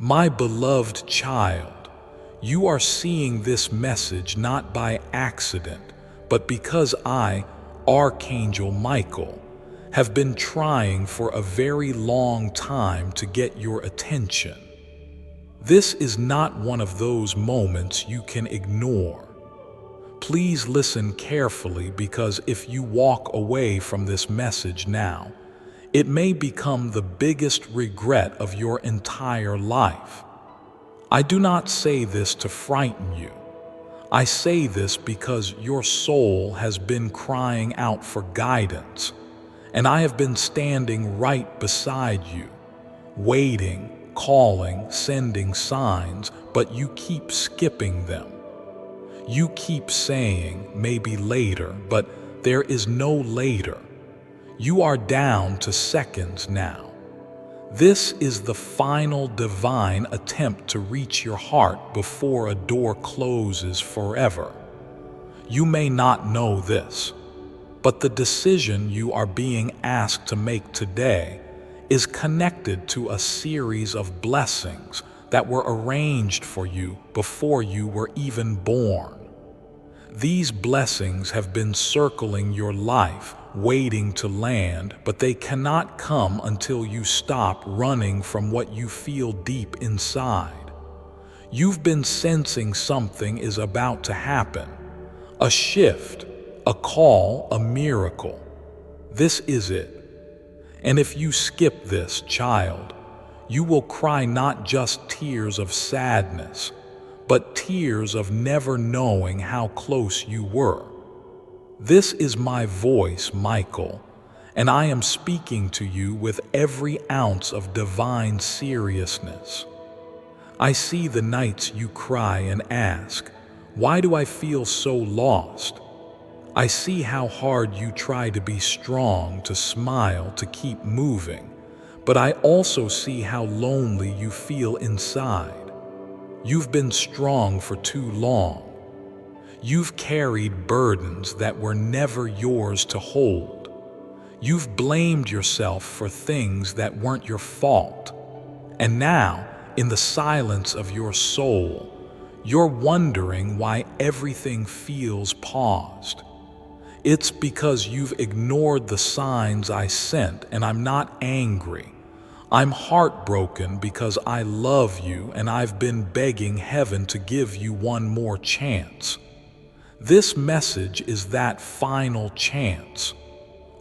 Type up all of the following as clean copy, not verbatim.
My beloved child, you are seeing this message not by accident, but because I, Archangel Michael, have been trying for a very long time to get your attention. This is not one of those moments you can ignore. Please listen carefully, because if you walk away from this message now, it may become the biggest regret of your entire life. I do not say this to frighten you. I say this because your soul has been crying out for guidance, and I have been standing right beside you, waiting, calling, sending signs, but you keep skipping them. You keep saying, maybe later, but there is no later. You are down to seconds now. This is the final divine attempt to reach your heart before a door closes forever. You may not know this, but the decision you are being asked to make today is connected to a series of blessings that were arranged for you before you were even born. These blessings have been circling your life, waiting to land, but they cannot come until you stop running from what you feel deep inside. You've been sensing something is about to happen. A shift, a call, a miracle. This is it. And if you skip this, child, you will cry not just tears of sadness, but tears of never knowing how close you were. This is my voice, Michael, and I am speaking to you with every ounce of divine seriousness. I see the nights you cry and ask, "Why do I feel so lost?" I see how hard you try to be strong, to smile, to keep moving, but I also see how lonely you feel inside. You've been strong for too long. You've carried burdens that were never yours to hold. You've blamed yourself for things that weren't your fault. And now, in the silence of your soul, you're wondering why everything feels paused. It's because you've ignored the signs I sent, and I'm not angry. I'm heartbroken because I love you, and I've been begging heaven to give you one more chance. This message is that final chance.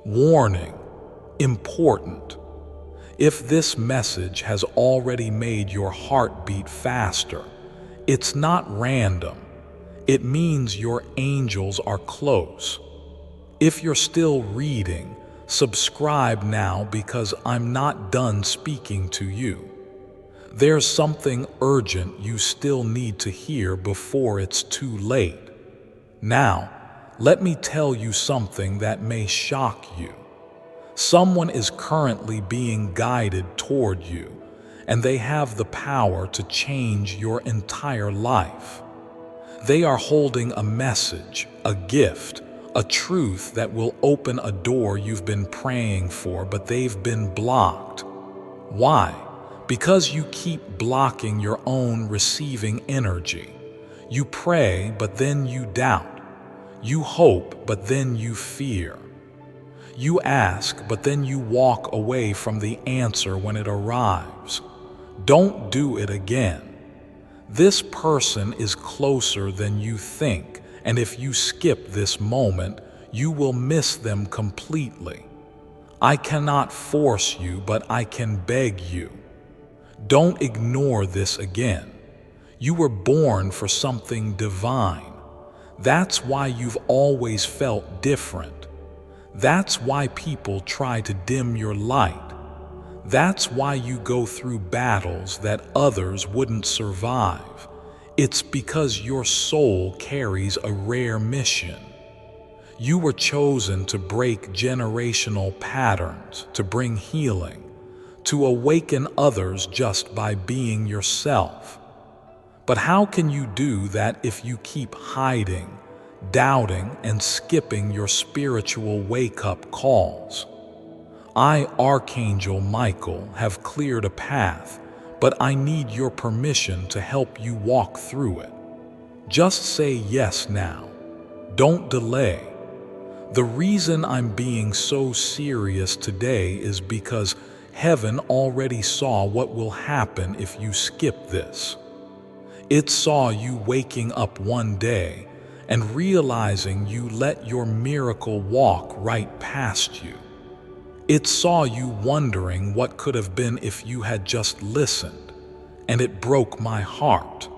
Warning, important. If this message has already made your heart beat faster, it's not random. It means your angels are close. If you're still reading, subscribe now, because I'm not done speaking to you. There's something urgent you still need to hear before it's too late. Now, let me tell you something that may shock you. Someone is currently being guided toward you, and they have the power to change your entire life. They are holding a message, a gift, a truth that will open a door you've been praying for, but they've been blocked. Why? Because you keep blocking your own receiving energy. You pray, but then you doubt. You hope, but then you fear. You ask, but then you walk away from the answer when it arrives. Don't do it again. This person is closer than you think, and if you skip this moment, you will miss them completely. I cannot force you, but I can beg you. Don't ignore this again. You were born for something divine. That's why you've always felt different. That's why people try to dim your light. That's why you go through battles that others wouldn't survive. It's because your soul carries a rare mission. You were chosen to break generational patterns, to bring healing, to awaken others just by being yourself. But how can you do that if you keep hiding, doubting, and skipping your spiritual wake-up calls? I, Archangel Michael, have cleared a path, but I need your permission to help you walk through it. Just say yes now. Don't delay. The reason I'm being so serious today is because heaven already saw what will happen if you skip this. It saw you waking up one day and realizing you let your miracle walk right past you. It saw you wondering what could have been if you had just listened, and it broke my heart.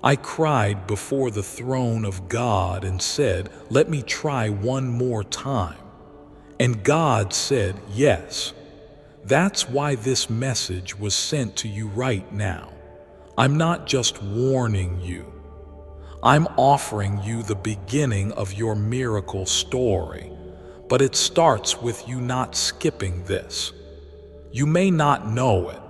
I cried before the throne of God and said, "Let me try one more time." And God said, "Yes." That's why this message was sent to you right now. I'm not just warning you. I'm offering you the beginning of your miracle story, but it starts with you not skipping this. You may not know it,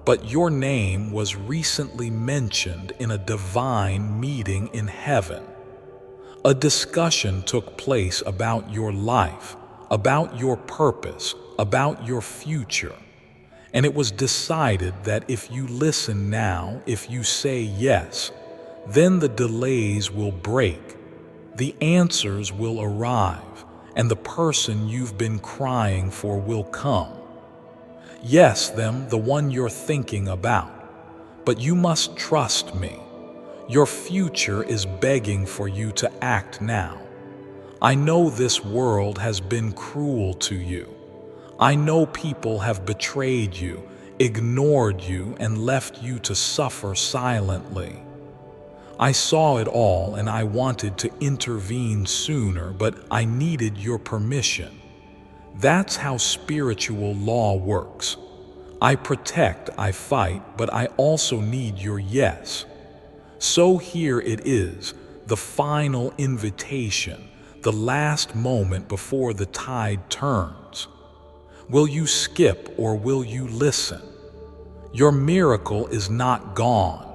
but your name was recently mentioned in a divine meeting in heaven. A discussion took place about your life, about your purpose, about your future. And it was decided that if you listen now, if you say yes, then the delays will break, the answers will arrive, and the person you've been crying for will come. Yes, the one you're thinking about. But you must trust me. Your future is begging for you to act now. I know this world has been cruel to you. I know people have betrayed you, ignored you, and left you to suffer silently. I saw it all and I wanted to intervene sooner, but I needed your permission. That's how spiritual law works. I protect, I fight, but I also need your yes. So here it is, the final invitation, the last moment before the tide turns. Will you skip or will you listen? Your miracle is not gone.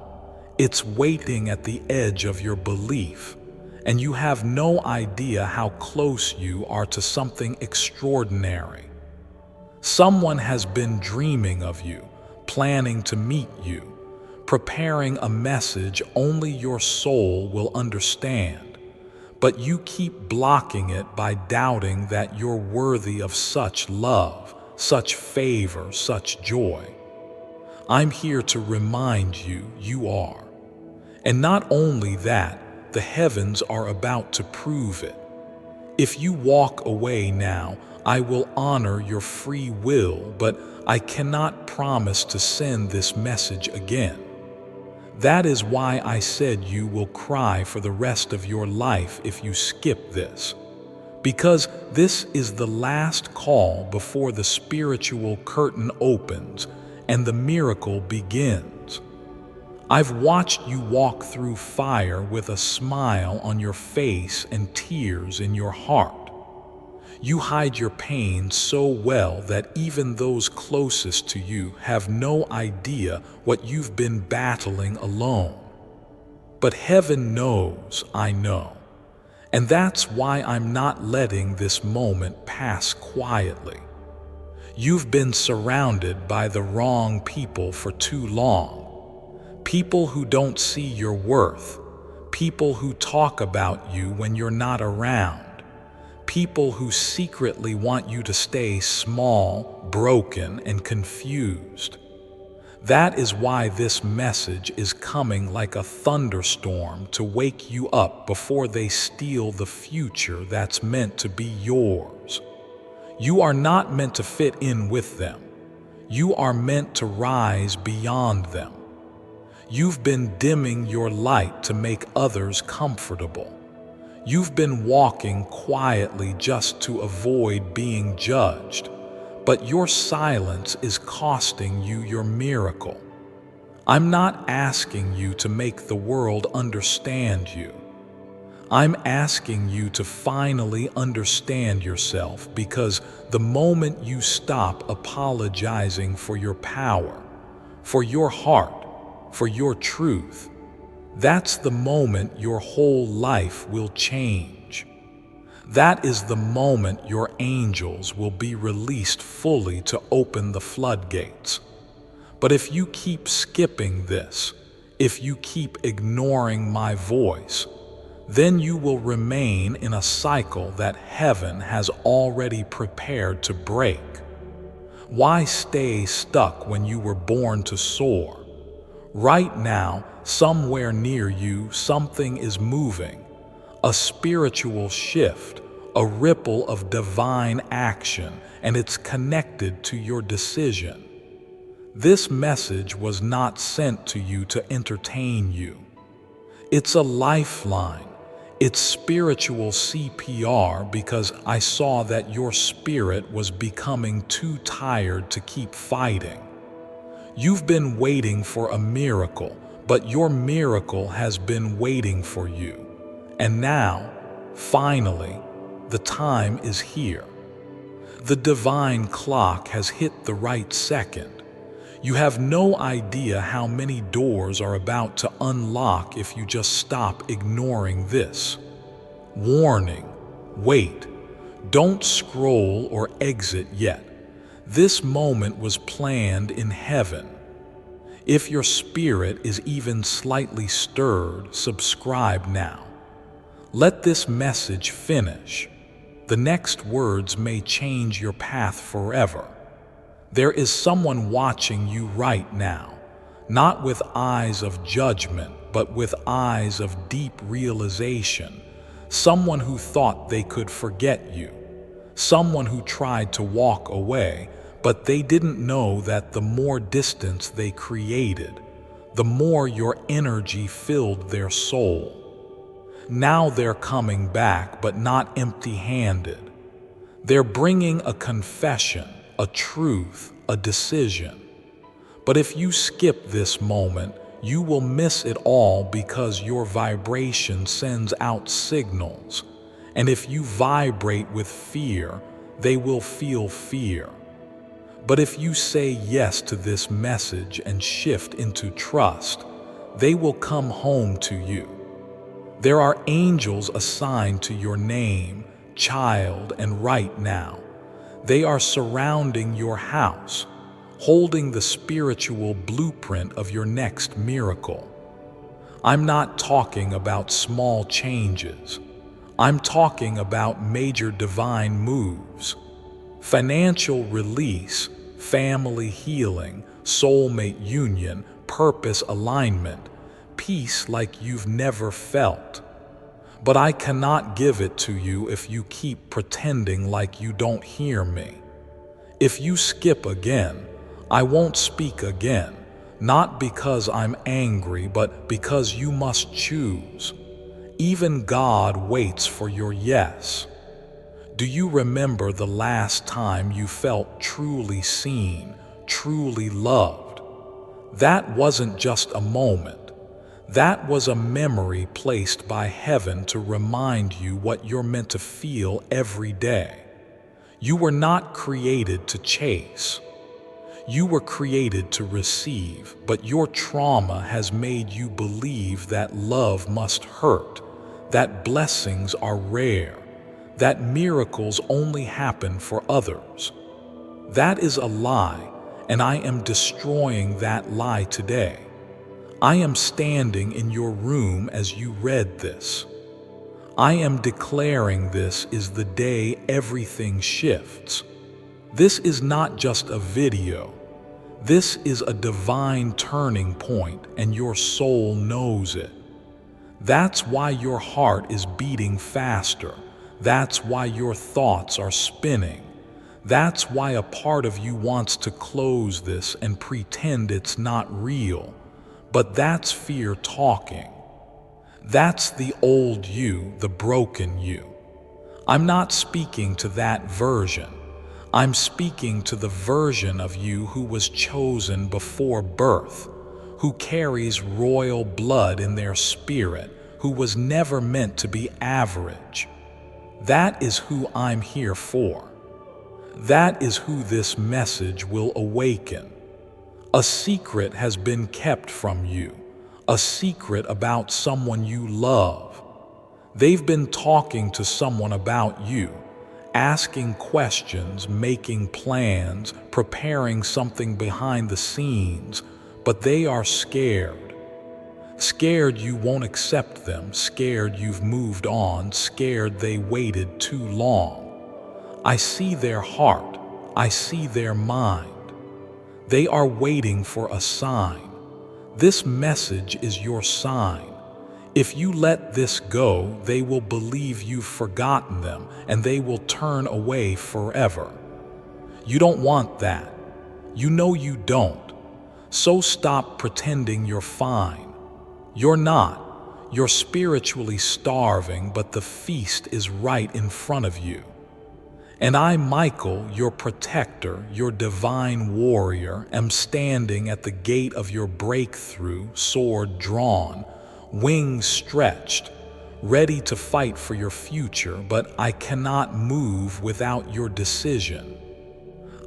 It's waiting at the edge of your belief, and you have no idea how close you are to something extraordinary. Someone has been dreaming of you, planning to meet you, preparing a message only your soul will understand, but you keep blocking it by doubting that you're worthy of such love, such favor, such joy. I'm here to remind you, you are. And not only that, the heavens are about to prove it. If you walk away now, I will honor your free will, but I cannot promise to send this message again. That is why I said you will cry for the rest of your life if you skip this. Because this is the last call before the spiritual curtain opens and the miracle begins. I've watched you walk through fire with a smile on your face and tears in your heart. You hide your pain so well that even those closest to you have no idea what you've been battling alone. But heaven knows I know. And that's why I'm not letting this moment pass quietly. You've been surrounded by the wrong people for too long. People who don't see your worth. People who talk about you when you're not around. People who secretly want you to stay small, broken, and confused. That is why this message is coming like a thunderstorm to wake you up before they steal the future that's meant to be yours. You are not meant to fit in with them. You are meant to rise beyond them. You've been dimming your light to make others comfortable. You've been walking quietly just to avoid being judged, but your silence is costing you your miracle. I'm not asking you to make the world understand you. I'm asking you to finally understand yourself, because the moment you stop apologizing for your power, for your heart, for your truth, that's the moment your whole life will change. That is the moment your angels will be released fully to open the floodgates. But if you keep skipping this, if you keep ignoring my voice, then you will remain in a cycle that heaven has already prepared to break. Why stay stuck when you were born to soar? Right now, somewhere near you, something is moving. A spiritual shift, a ripple of divine action, and it's connected to your decision. This message was not sent to you to entertain you. It's a lifeline. It's spiritual CPR because I saw that your spirit was becoming too tired to keep fighting. You've been waiting for a miracle, but your miracle has been waiting for you. And now, finally, the time is here. The divine clock has hit the right second. You have no idea how many doors are about to unlock if you just stop ignoring this. Warning, wait, don't scroll or exit yet. This moment was planned in heaven. If your spirit is even slightly stirred, subscribe now. Let this message finish. The next words may change your path forever. There is someone watching you right now, not with eyes of judgment, but with eyes of deep realization. Someone who thought they could forget you. Someone who tried to walk away, but they didn't know that the more distance they created, the more your energy filled their soul. Now they're coming back, but not empty-handed. They're bringing a confession, a truth, a decision. But if you skip this moment, you will miss it all because your vibration sends out signals. And if you vibrate with fear, they will feel fear. But if you say yes to this message and shift into trust, they will come home to you. There are angels assigned to your name, child, and right now. They are surrounding your house, holding the spiritual blueprint of your next miracle. I'm not talking about small changes. I'm talking about major divine moves. Financial release, family healing, soulmate union, purpose alignment, peace like you've never felt. But I cannot give it to you if you keep pretending like you don't hear me. If you skip again, I won't speak again, not because I'm angry, but because you must choose. Even God waits for your yes. Do you remember the last time you felt truly seen, truly loved? That wasn't just a moment. That was a memory placed by heaven to remind you what you're meant to feel every day. You were not created to chase. You were created to receive, but your trauma has made you believe that love must hurt, that blessings are rare, that miracles only happen for others. That is a lie, and I am destroying that lie today. I am standing in your room as you read this. I am declaring this is the day everything shifts. This is not just a video. This is a divine turning point, and your soul knows it. That's why your heart is beating faster. That's why your thoughts are spinning. That's why a part of you wants to close this and pretend it's not real. But that's fear talking. That's the old you, the broken you. I'm not speaking to that version. I'm speaking to the version of you who was chosen before birth, who carries royal blood in their spirit, who was never meant to be average. That is who I'm here for. That is who this message will awaken. A secret has been kept from you, a secret about someone you love. They've been talking to someone about you, asking questions, making plans, preparing something behind the scenes, but they are scared. Scared you won't accept them, scared you've moved on, scared they waited too long. I see their heart, I see their mind. They are waiting for a sign. This message is your sign. If you let this go, they will believe you've forgotten them and they will turn away forever. You don't want that. You know you don't. So stop pretending you're fine. You're not. You're spiritually starving, but the feast is right in front of you. And I, Michael, your protector, your divine warrior, am standing at the gate of your breakthrough, sword drawn, wings stretched, ready to fight for your future, but I cannot move without your decision.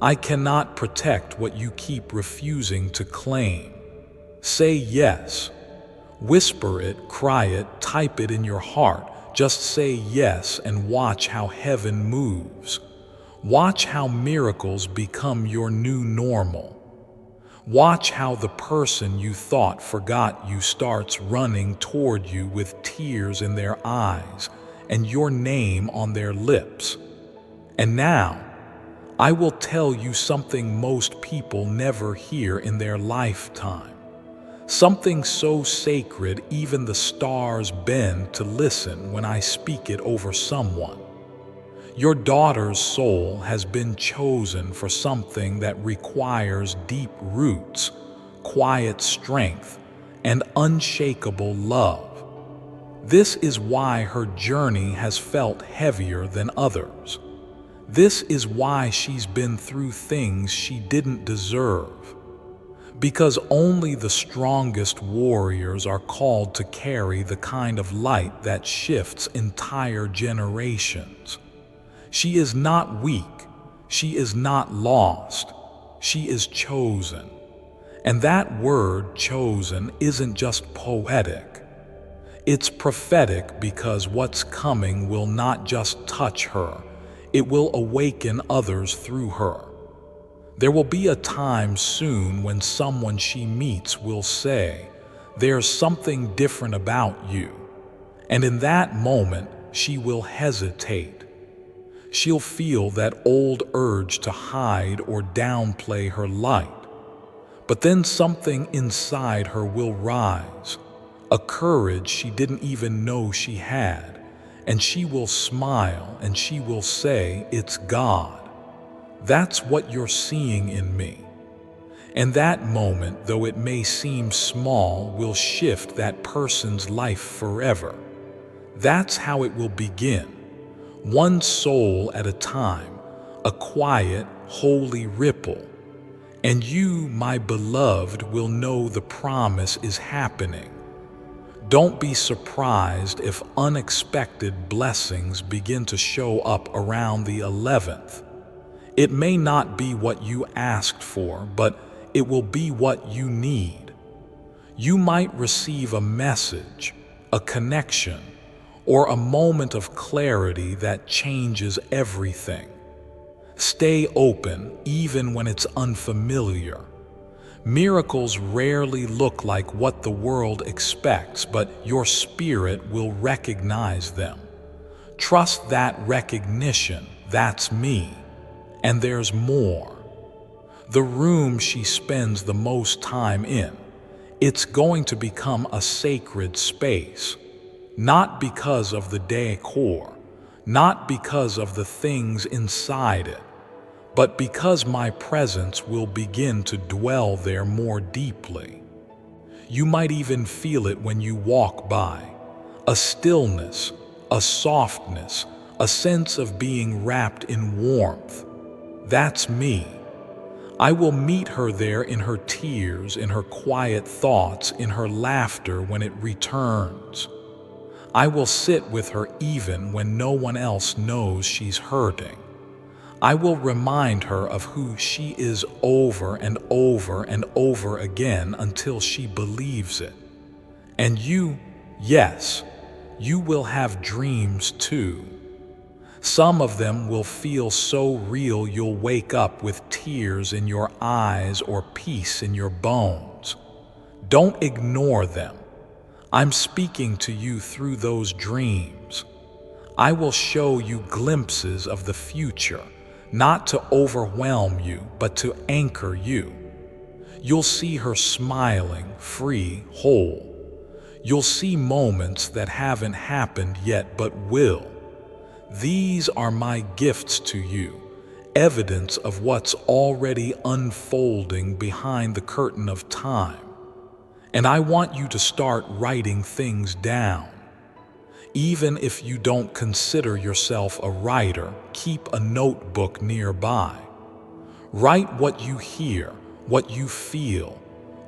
I cannot protect what you keep refusing to claim. Say yes. Whisper it, cry it, type it in your heart. Just say yes and watch how heaven moves. Watch how miracles become your new normal. Watch how the person you thought forgot you starts running toward you with tears in their eyes and your name on their lips. And now, I will tell you something most people never hear in their lifetime. Something so sacred even the stars bend to listen when I speak it over someone. Your daughter's soul has been chosen for something that requires deep roots, quiet strength, and unshakable love. This is why her journey has felt heavier than others. This is why she's been through things she didn't deserve. Because only the strongest warriors are called to carry the kind of light that shifts entire generations. She is not weak, she is not lost, she is chosen. And that word chosen isn't just poetic. It's prophetic because what's coming will not just touch her, it will awaken others through her. There will be a time soon when someone she meets will say, "There's something different about you." And in that moment, she will hesitate. She'll feel that old urge to hide or downplay her light. But then something inside her will rise, a courage she didn't even know she had, and she will smile and she will say, "It's God. That's what you're seeing in me." And that moment, though it may seem small, will shift that person's life forever. That's how it will begin. One soul at a time, a quiet, holy ripple. And you, my beloved, will know the promise is happening. Don't be surprised if unexpected blessings begin to show up around the 11th. It may not be what you asked for, but it will be what you need. You might receive a message, a connection, or a moment of clarity that changes everything. Stay open even when it's unfamiliar. Miracles rarely look like what the world expects, but your spirit will recognize them. Trust that recognition. That's me. And there's more. The room she spends the most time in, it's going to become a sacred space. Not because of the decor, not because of the things inside it, but because my presence will begin to dwell there more deeply. You might even feel it when you walk by, a stillness, a softness, a sense of being wrapped in warmth. That's me. I will meet her there in her tears, in her quiet thoughts, in her laughter when it returns. I will sit with her even when no one else knows she's hurting. I will remind her of who she is over and over and over again until she believes it. And you, yes, you will have dreams too. Some of them will feel so real you'll wake up with tears in your eyes or peace in your bones. Don't ignore them. I'm speaking to you through those dreams. I will show you glimpses of the future, not to overwhelm you, but to anchor you. You'll see her smiling, free, whole. You'll see moments that haven't happened yet but will. These are my gifts to you, evidence of what's already unfolding behind the curtain of time. And I want you to start writing things down. Even if you don't consider yourself a writer, keep a notebook nearby. Write what you hear, what you feel,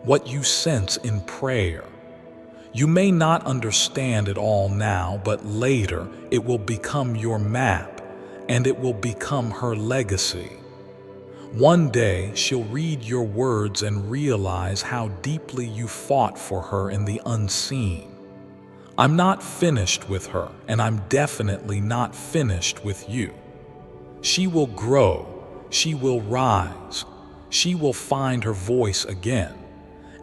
what you sense in prayer. You may not understand it all now, but later it will become your map, and it will become her legacy. One day she'll read your words and realize how deeply you fought for her in the unseen. I'm not finished with her, and I'm definitely not finished with you. She will grow, she will rise, she will find her voice again.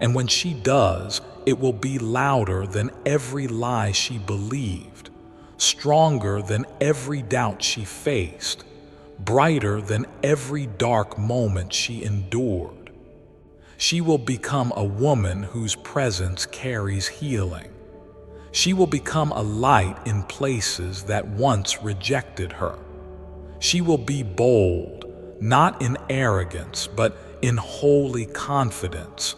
And when she does, it will be louder than every lie she believed, stronger than every doubt she faced, brighter than every dark moment she endured. She will become a woman whose presence carries healing. She will become a light in places that once rejected her. She will be bold, not in arrogance, but in holy confidence.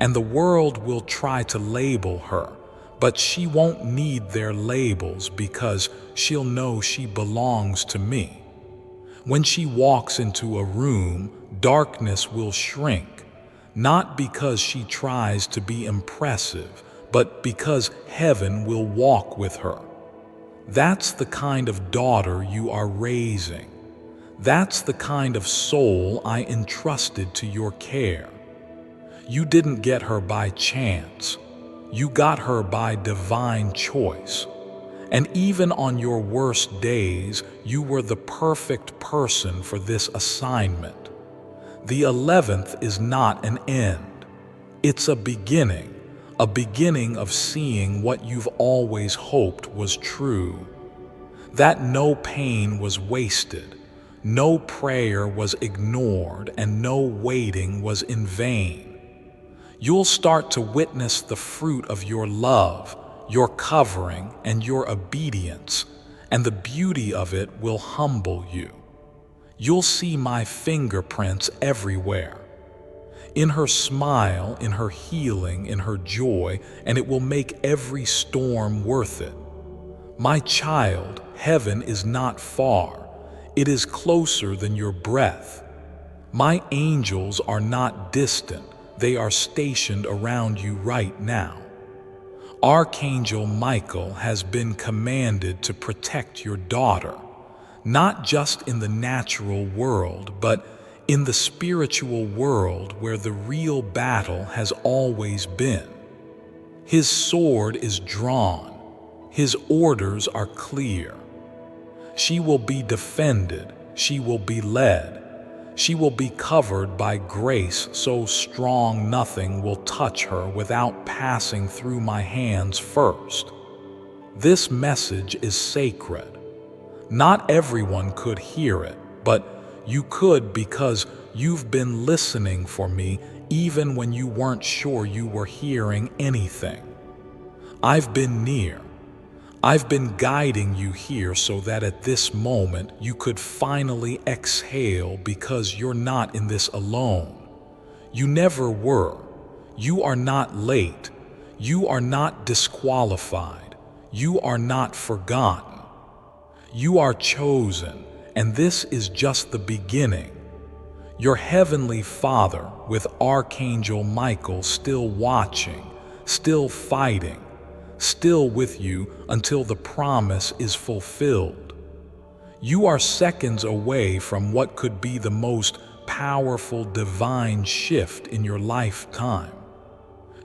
And the world will try to label her, but she won't need their labels because she'll know she belongs to me. When she walks into a room, darkness will shrink, not because she tries to be impressive, but because heaven will walk with her. That's the kind of daughter you are raising. That's the kind of soul I entrusted to your care. You didn't get her by chance. You got her by divine choice. And even on your worst days, you were the perfect person for this assignment. The 11th is not an end. It's a beginning of seeing what you've always hoped was true. That no pain was wasted, no prayer was ignored, and no waiting was in vain. You'll start to witness the fruit of your love, your covering, and your obedience, and the beauty of it will humble you. You'll see my fingerprints everywhere. In her smile, in her healing, in her joy, and it will make every storm worth it. My child, heaven is not far. It is closer than your breath. My angels are not distant. They are stationed around you right now. Archangel Michael has been commanded to protect your daughter, not just in the natural world, but in the spiritual world where the real battle has always been. His sword is drawn. His orders are clear. She will be defended. She will be led. She will be covered by grace so strong nothing will touch her without passing through my hands first. This message is sacred. Not everyone could hear it, but you could because you've been listening for me even when you weren't sure you were hearing anything. I've been near. I've been guiding you here so that at this moment you could finally exhale because you're not in this alone. You never were. You are not late. You are not disqualified. You are not forgotten. You are chosen, and this is just the beginning. Your heavenly Father, with Archangel Michael still watching, still fighting, still with you until the promise is fulfilled. You are seconds away from what could be the most powerful divine shift in your lifetime.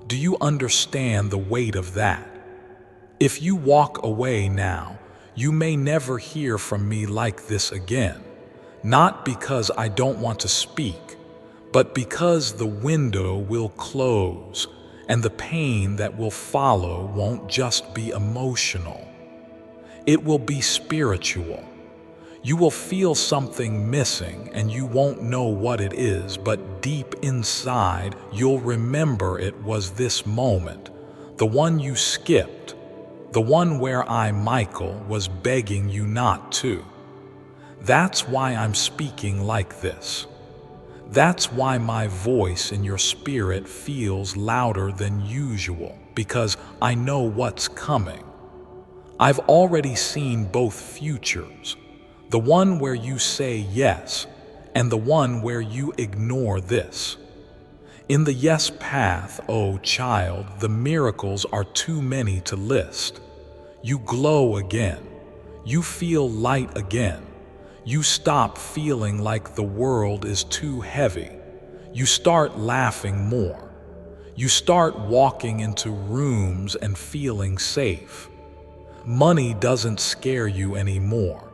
Do you understand the weight of that? If you walk away now, You may never hear from me like this again, not because I don't want to speak, but because the window will close and the pain that will follow won't just be emotional. It will be spiritual. You will feel something missing and you won't know what it is, but deep inside you'll remember it was this moment, the one you skipped, the one where I, Michael, was begging you not to. That's why I'm speaking like this. That's why my voice in your spirit feels louder than usual, because I know what's coming. I've already seen both futures, the one where you say yes, and the one where you ignore this. In the yes path, oh child, the miracles are too many to list. You glow again. You feel light again. You stop feeling like the world is too heavy. You start laughing more. You start walking into rooms and feeling safe. Money doesn't scare you anymore.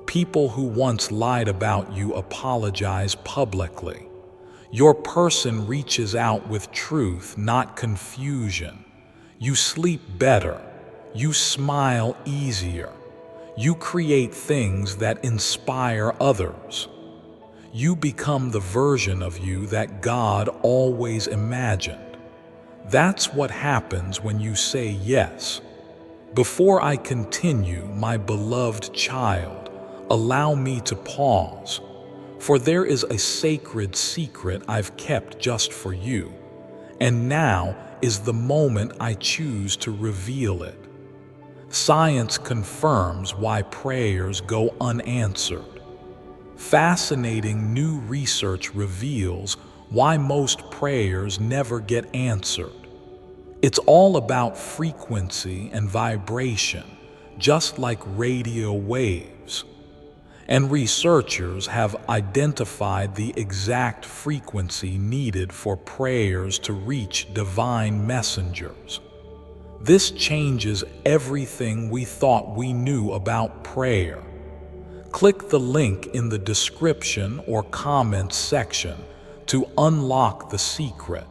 People who once lied about you apologize publicly. Your person reaches out with truth, not confusion. You sleep better. You smile easier. You create things that inspire others. You become the version of you that God always imagined. That's what happens when you say yes. Before I continue, my beloved child, allow me to pause, for there is a sacred secret I've kept just for you, and now is the moment I choose to reveal it. Science confirms why prayers go unanswered. Fascinating new research reveals why most prayers never get answered. It's all about frequency and vibration, just like radio waves. And researchers have identified the exact frequency needed for prayers to reach divine messengers. This changes everything we thought we knew about prayer. Click the link in the description or comments section to unlock the secret.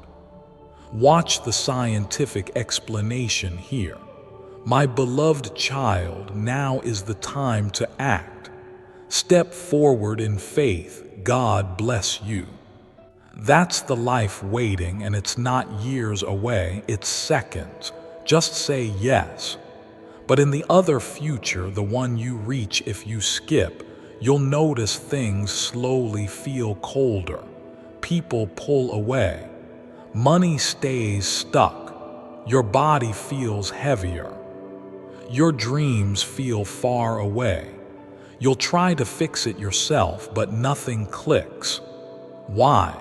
Watch the scientific explanation here. My beloved child, now is the time to act. Step forward in faith. God bless you. That's the life waiting, and it's not years away, it's seconds. Just say yes. But in the other future, the one you reach if you skip, you'll notice things slowly feel colder. People pull away. Money stays stuck. Your body feels heavier. Your dreams feel far away. You'll try to fix it yourself, but nothing clicks. Why?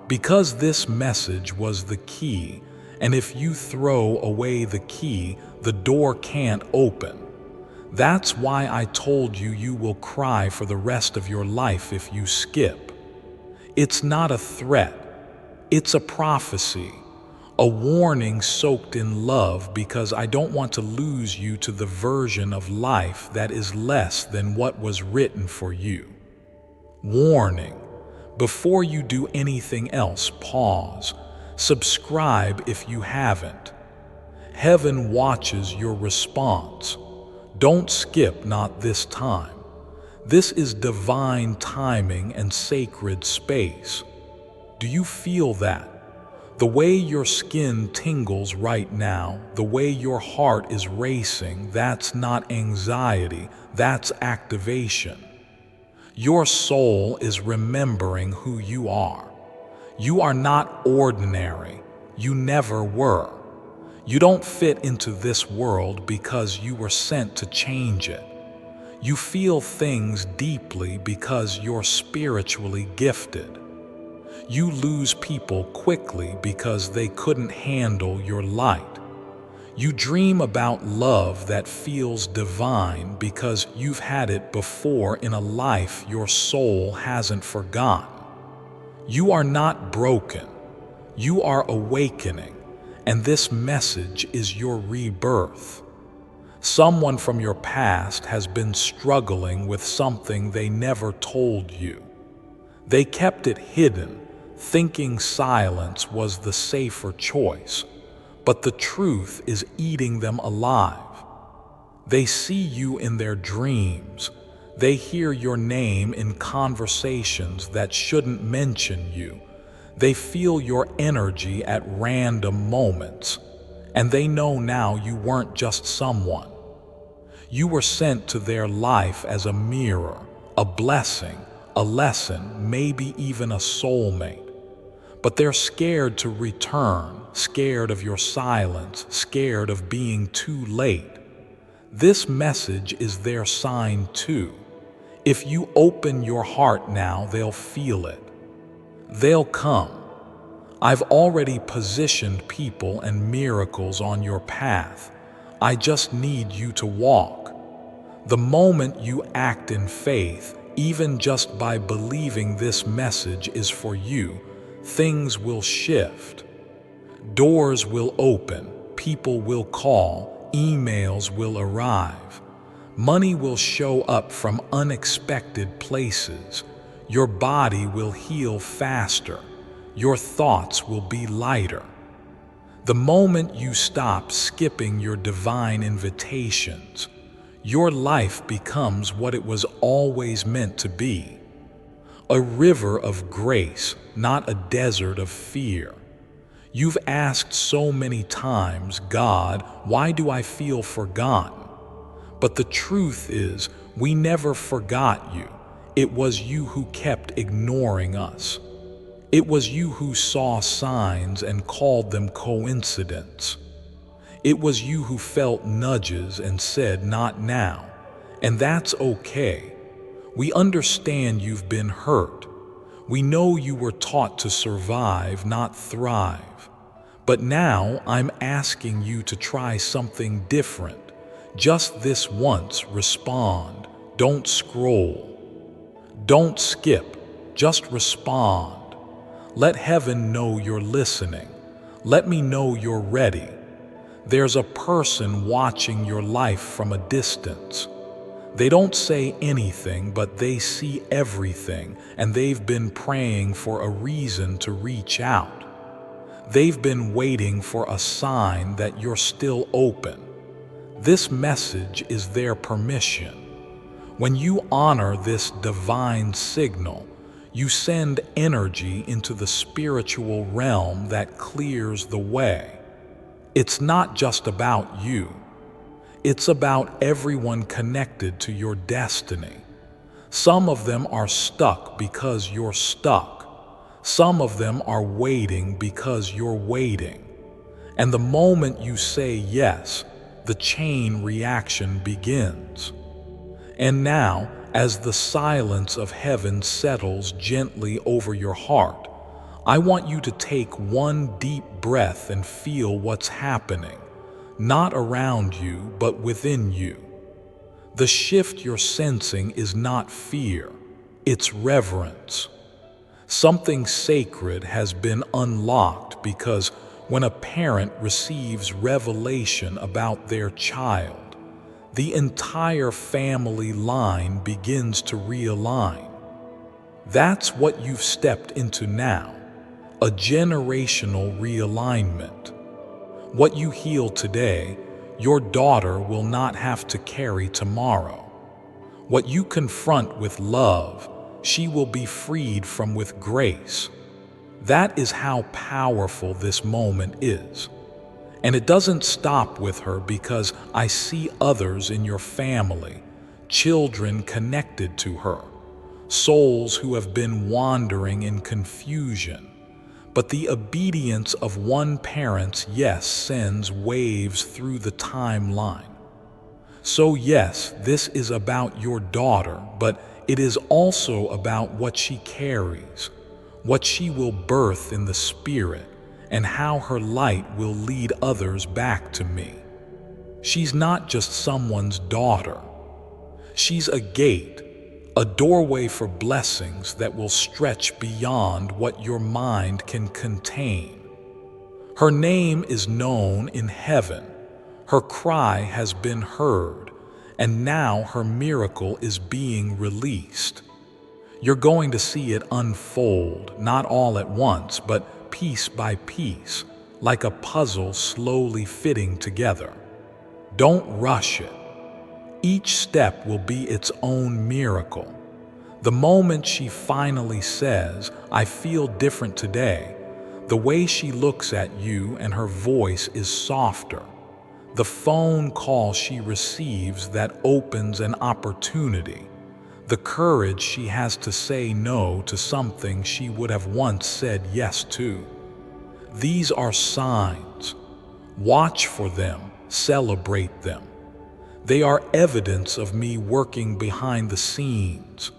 Because this message was the key, and if you throw away the key, the door can't open. That's why I told you you will cry for the rest of your life if you skip. It's not a threat. It's a prophecy, a warning soaked in love, because I don't want to lose you to the version of life that is less than what was written for you. Warning: before you do anything else, pause. Subscribe if you haven't. Heaven watches your response. Don't skip, not this time. This is divine timing and sacred space. Do you feel that? The way your skin tingles right now, the way your heart is racing, that's not anxiety, that's activation. Your soul is remembering who you are. You are not ordinary. You never were. You don't fit into this world because you were sent to change it. You feel things deeply because you're spiritually gifted. You lose people quickly because they couldn't handle your light. You dream about love that feels divine because you've had it before in a life your soul hasn't forgotten. You are not broken. You are awakening, and this message is your rebirth. Someone from your past has been struggling with something they never told you. They kept it hidden, thinking silence was the safer choice, but the truth is eating them alive. They see you in their dreams. They hear your name in conversations that shouldn't mention you. They feel your energy at random moments, and they know now you weren't just someone. You were sent to their life as a mirror, a blessing, a lesson, maybe even a soulmate. But they're scared to return, scared of your silence, scared of being too late. This message is their sign too. If you open your heart now, they'll feel it. They'll come. I've already positioned people and miracles on your path. I just need you to walk. The moment you act in faith, even just by believing this message is for you, things will shift. Doors will open, people will call, emails will arrive. Money will show up from unexpected places. Your body will heal faster. Your thoughts will be lighter. The moment you stop skipping your divine invitations, your life becomes what it was always meant to be. A river of grace, not a desert of fear. You've asked so many times, God, why do I feel forgotten? But the truth is, we never forgot you. It was you who kept ignoring us. It was you who saw signs and called them coincidence. It was you who felt nudges and said, not now. And that's okay. We understand you've been hurt. We know you were taught to survive, not thrive. But now I'm asking you to try something different. Just this once, respond. Don't scroll. Don't skip. Just respond. Let heaven know you're listening. Let me know you're ready. There's a person watching your life from a distance. They don't say anything, but they see everything, and they've been praying for a reason to reach out. They've been waiting for a sign that you're still open. This message is their permission. When you honor this divine signal, you send energy into the spiritual realm that clears the way. It's not just about you. It's about everyone connected to your destiny. Some of them are stuck because you're stuck. Some of them are waiting because you're waiting. And the moment you say yes, the chain reaction begins. And now, as the silence of heaven settles gently over your heart, I want you to take one deep breath and feel what's happening. Not around you, but within you. The shift you're sensing is not fear, it's reverence. Something sacred has been unlocked because when a parent receives revelation about their child, the entire family line begins to realign. That's what you've stepped into now, a generational realignment. What you heal today, your daughter will not have to carry tomorrow. What you confront with love, she will be freed from with grace. That is how powerful this moment is. And it doesn't stop with her because I see others in your family, children connected to her, souls who have been wandering in confusion. But the obedience of one parent's yes sends waves through the timeline. So yes, this is about your daughter, but it is also about what she carries, what she will birth in the spirit, and how her light will lead others back to me. She's not just someone's daughter. She's a gate, a doorway for blessings that will stretch beyond what your mind can contain. Her name is known in heaven. Her cry has been heard, and now her miracle is being released. You're going to see it unfold, not all at once, but piece by piece, like a puzzle slowly fitting together. Don't rush it. Each step will be its own miracle. The moment she finally says, "I feel different today," the way she looks at you and her voice is softer. The phone call she receives that opens an opportunity. The courage she has to say no to something she would have once said yes to. These are signs. Watch for them, celebrate them. They are evidence of me working behind the scenes.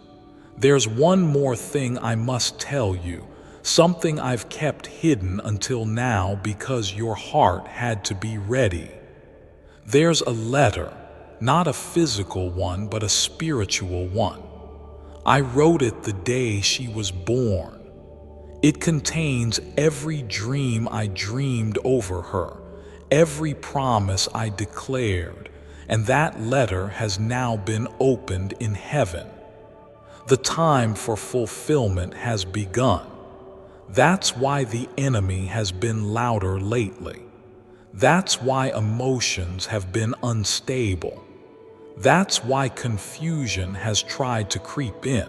There's one more thing I must tell you, something I've kept hidden until now because your heart had to be ready. There's a letter, not a physical one, but a spiritual one. I wrote it the day she was born. It contains every dream I dreamed over her, every promise I declared, and that letter has now been opened in heaven. The time for fulfillment has begun. That's why the enemy has been louder lately. That's why emotions have been unstable. That's why confusion has tried to creep in.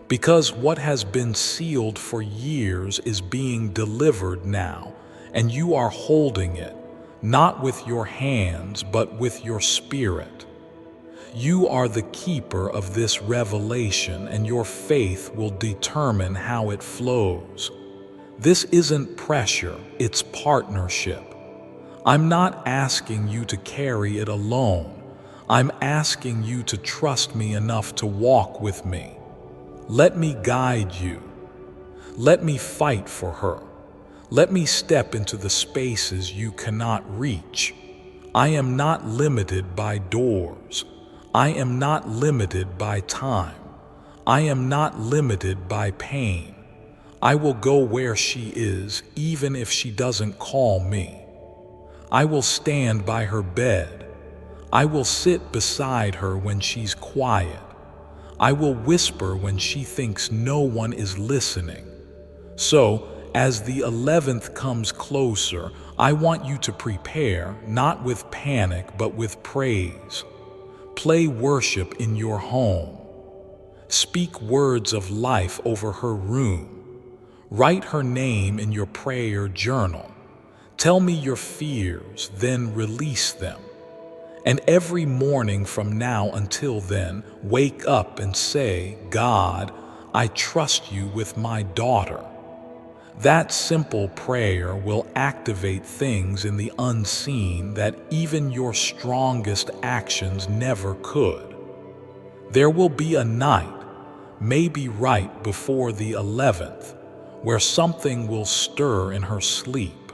Because what has been sealed for years is being delivered now, and you are holding it, not with your hands, but with your spirit. You are the keeper of this revelation, and your faith will determine how it flows. This isn't pressure, it's partnership. I'm not asking you to carry it alone. I'm asking you to trust me enough to walk with me. Let me guide you. Let me fight for her. Let me step into the spaces you cannot reach. I am not limited by doors. I am not limited by time. I am not limited by pain. I will go where she is, even if she doesn't call me. I will stand by her bed. I will sit beside her when she's quiet. I will whisper when she thinks no one is listening. So, as the 11th comes closer, I want you to prepare, not with panic, but with praise. Play worship in your home. Speak words of life over her room. Write her name in your prayer journal. Tell me your fears, then release them. And every morning from now until then, wake up and say, "God, I trust you with my daughter." That simple prayer will activate things in the unseen that even your strongest actions never could. There will be a night, maybe right before the 11th, where something will stir in her sleep.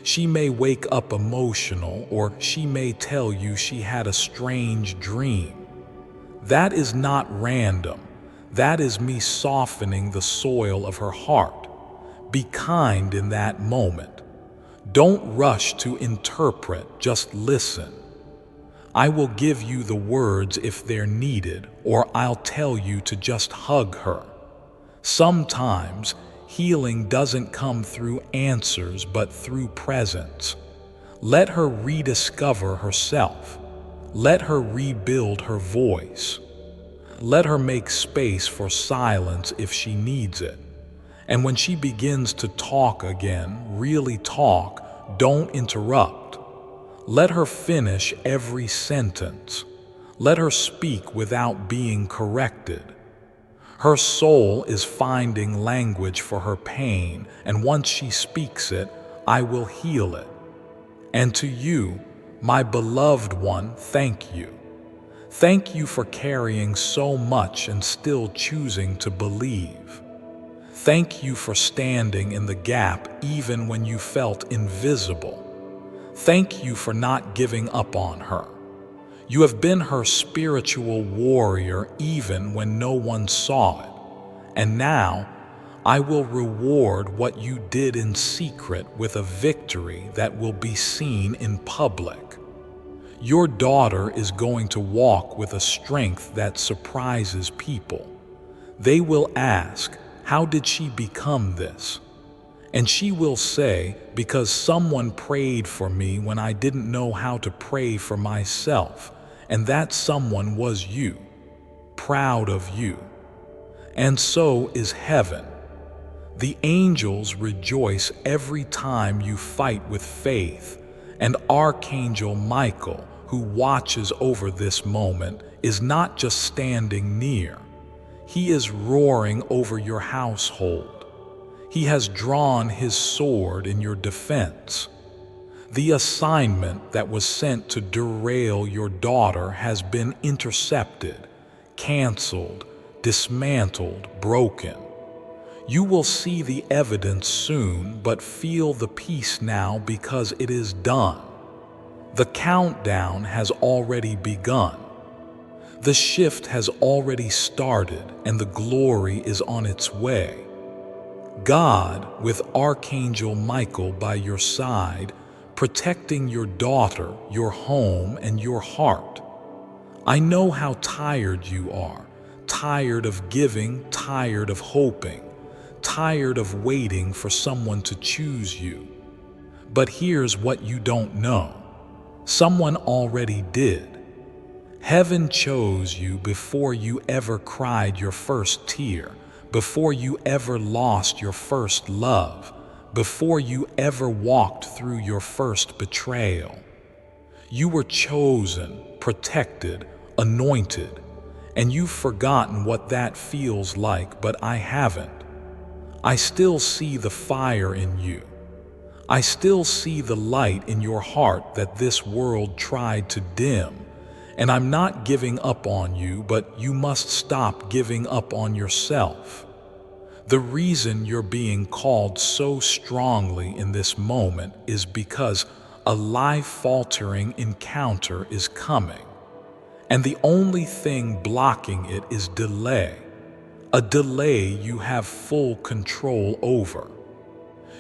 She may wake up emotional, or she may tell you she had a strange dream. That is not random. That is me softening the soil of her heart. Be kind in that moment. Don't rush to interpret, just listen. I will give you the words if they're needed, or I'll tell you to just hug her. Sometimes healing doesn't come through answers, but through presence. Let her rediscover herself. Let her rebuild her voice. Let her make space for silence if she needs it. And when she begins to talk again, really talk, don't interrupt. Let her finish every sentence. Let her speak without being corrected. Her soul is finding language for her pain, and once she speaks it, I will heal it. And to you, my beloved one, thank you. Thank you for carrying so much and still choosing to believe. Thank you for standing in the gap even when you felt invisible. Thank you for not giving up on her. You have been her spiritual warrior even when no one saw it. And now, I will reward what you did in secret with a victory that will be seen in public. Your daughter is going to walk with a strength that surprises people. They will ask, how did she become this? And she will say, because someone prayed for me when I didn't know how to pray for myself, and that someone was you. Proud of you. And so is heaven. The angels rejoice every time you fight with faith, and Archangel Michael, who watches over this moment, is not just standing near. He is roaring over your household. He has drawn his sword in your defense. The assignment that was sent to derail your daughter has been intercepted, canceled, dismantled, broken. You will see the evidence soon, but feel the peace now because it is done. The countdown has already begun. The shift has already started, and the glory is on its way. God, with Archangel Michael by your side, protecting your daughter, your home, and your heart. I know how tired you are, tired of giving, tired of hoping, tired of waiting for someone to choose you. But here's what you don't know. Someone already did. Heaven chose you before you ever cried your first tear, before you ever lost your first love, before you ever walked through your first betrayal. You were chosen, protected, anointed, and you've forgotten what that feels like, but I haven't. I still see the fire in you. I still see the light in your heart that this world tried to dim. And I'm not giving up on you, but you must stop giving up on yourself. The reason you're being called so strongly in this moment is because a life-altering encounter is coming. And the only thing blocking it is delay. A delay you have full control over.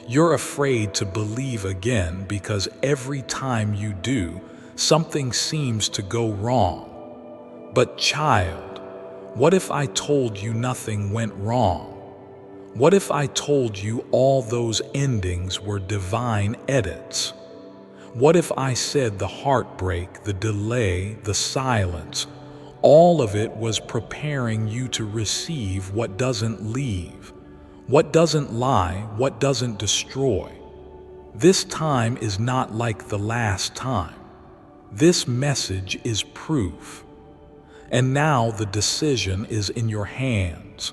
You're afraid to believe again because every time you do, something seems to go wrong. But child, what if I told you nothing went wrong? What if I told you all those endings were divine edits? What if I said the heartbreak, the delay, the silence, all of it was preparing you to receive what doesn't leave, what doesn't lie, what doesn't destroy? This time is not like the last time. This message is proof. And now the decision is in your hands.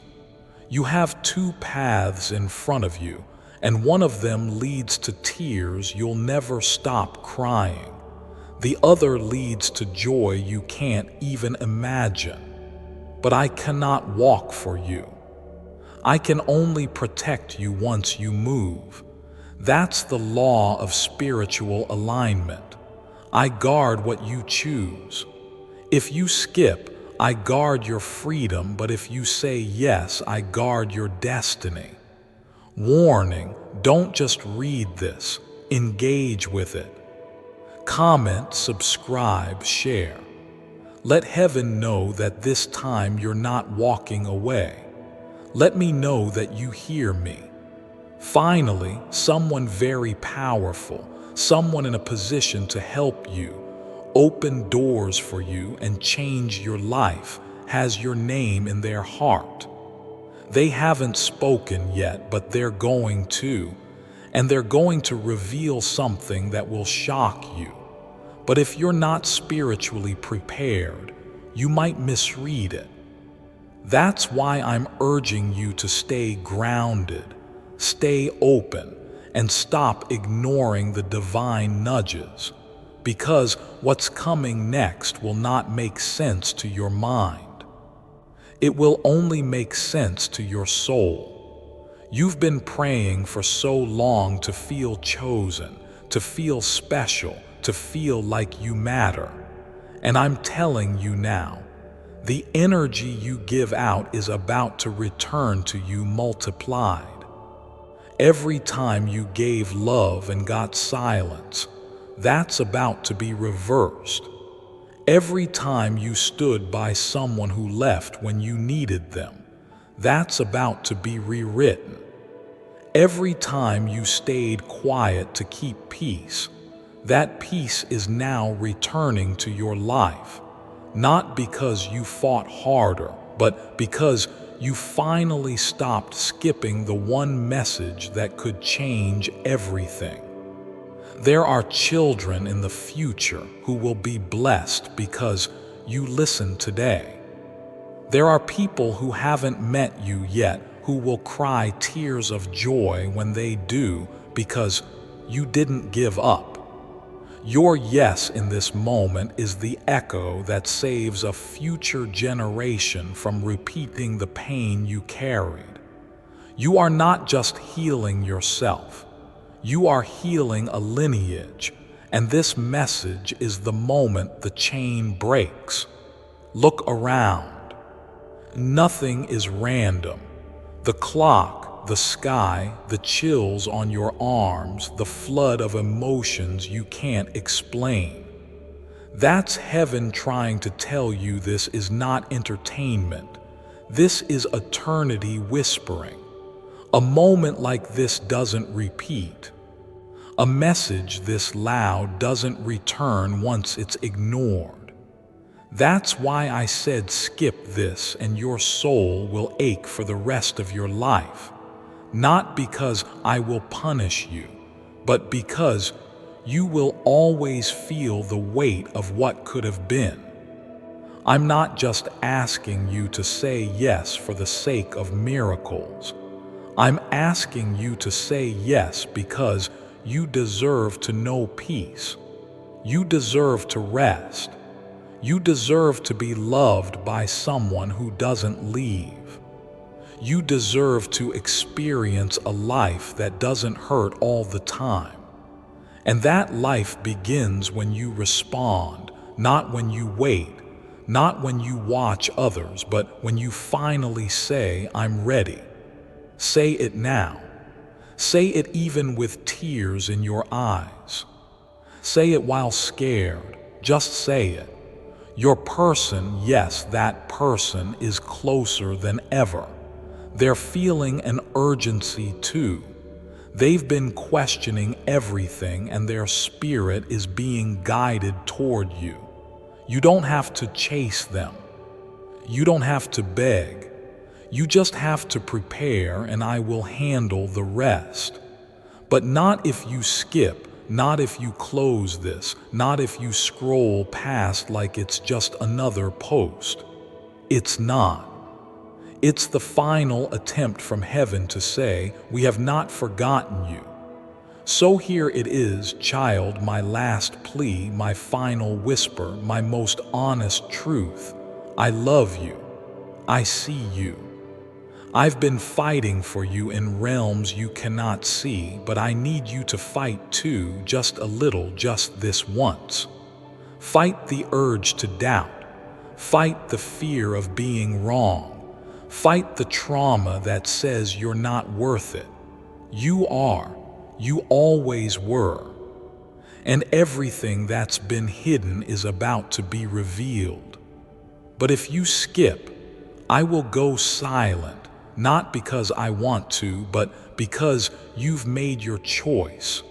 You have two paths in front of you, and one of them leads to tears you'll never stop crying. The other leads to joy you can't even imagine. But I cannot walk for you. I can only protect you once you move. That's the law of spiritual alignment. I guard what you choose. If you skip, I guard your freedom, but if you say yes, I guard your destiny. Warning, don't just read this, engage with it. Comment, subscribe, share. Let heaven know that this time you're not walking away. Let me know that you hear me. Finally, someone very powerful, someone in a position to help you, open doors for you, and change your life, has your name in their heart. They haven't spoken yet, but they're going to, and they're going to reveal something that will shock you. But if you're not spiritually prepared, you might misread it. That's why I'm urging you to stay grounded, stay open, and stop ignoring the divine nudges, because what's coming next will not make sense to your mind. It will only make sense to your soul. You've been praying for so long to feel chosen, to feel special, to feel like you matter. And I'm telling you now, the energy you give out is about to return to you multiplied. Every time you gave love and got silence, that's about to be reversed. Every time you stood by someone who left when you needed them, that's about to be rewritten. Every time you stayed quiet to keep peace, that peace is now returning to your life, not because you fought harder, but because you finally stopped skipping the one message that could change everything. There are children in the future who will be blessed because you listened today. There are people who haven't met you yet who will cry tears of joy when they do because you didn't give up. Your yes in this moment is the echo that saves a future generation from repeating the pain you carried. You are not just healing yourself. You are healing a lineage, and this message is the moment the chain breaks. Look around. Nothing is random. The clock, the sky, the chills on your arms, the flood of emotions you can't explain. That's heaven trying to tell you this is not entertainment. This is eternity whispering. A moment like this doesn't repeat. A message this loud doesn't return once it's ignored. That's why I said skip this and your soul will ache for the rest of your life. Not because I will punish you, but because you will always feel the weight of what could have been. I'm not just asking you to say yes for the sake of miracles. I'm asking you to say yes because you deserve to know peace. You deserve to rest. You deserve to be loved by someone who doesn't leave. You deserve to experience a life that doesn't hurt all the time. And that life begins when you respond, not when you wait, not when you watch others, but when you finally say, I'm ready. Say it now. Say it even with tears in your eyes. Say it while scared. Just say it. Your person, yes, that person is closer than ever. They're feeling an urgency too. They've been questioning everything and their spirit is being guided toward you. You don't have to chase them. You don't have to beg. You just have to prepare and I will handle the rest. But not if you skip. Not if you close this, not if you scroll past like it's just another post. It's not. It's the final attempt from heaven to say, we have not forgotten you. So here it is, child, my last plea, my final whisper, my most honest truth. I love you. I see you. I've been fighting for you in realms you cannot see, but I need you to fight too, just a little, just this once. Fight the urge to doubt. Fight the fear of being wrong. Fight the trauma that says you're not worth it. You are. You always were. And everything that's been hidden is about to be revealed. But if you skip, I will go silent. Not because I want to, but because you've made your choice.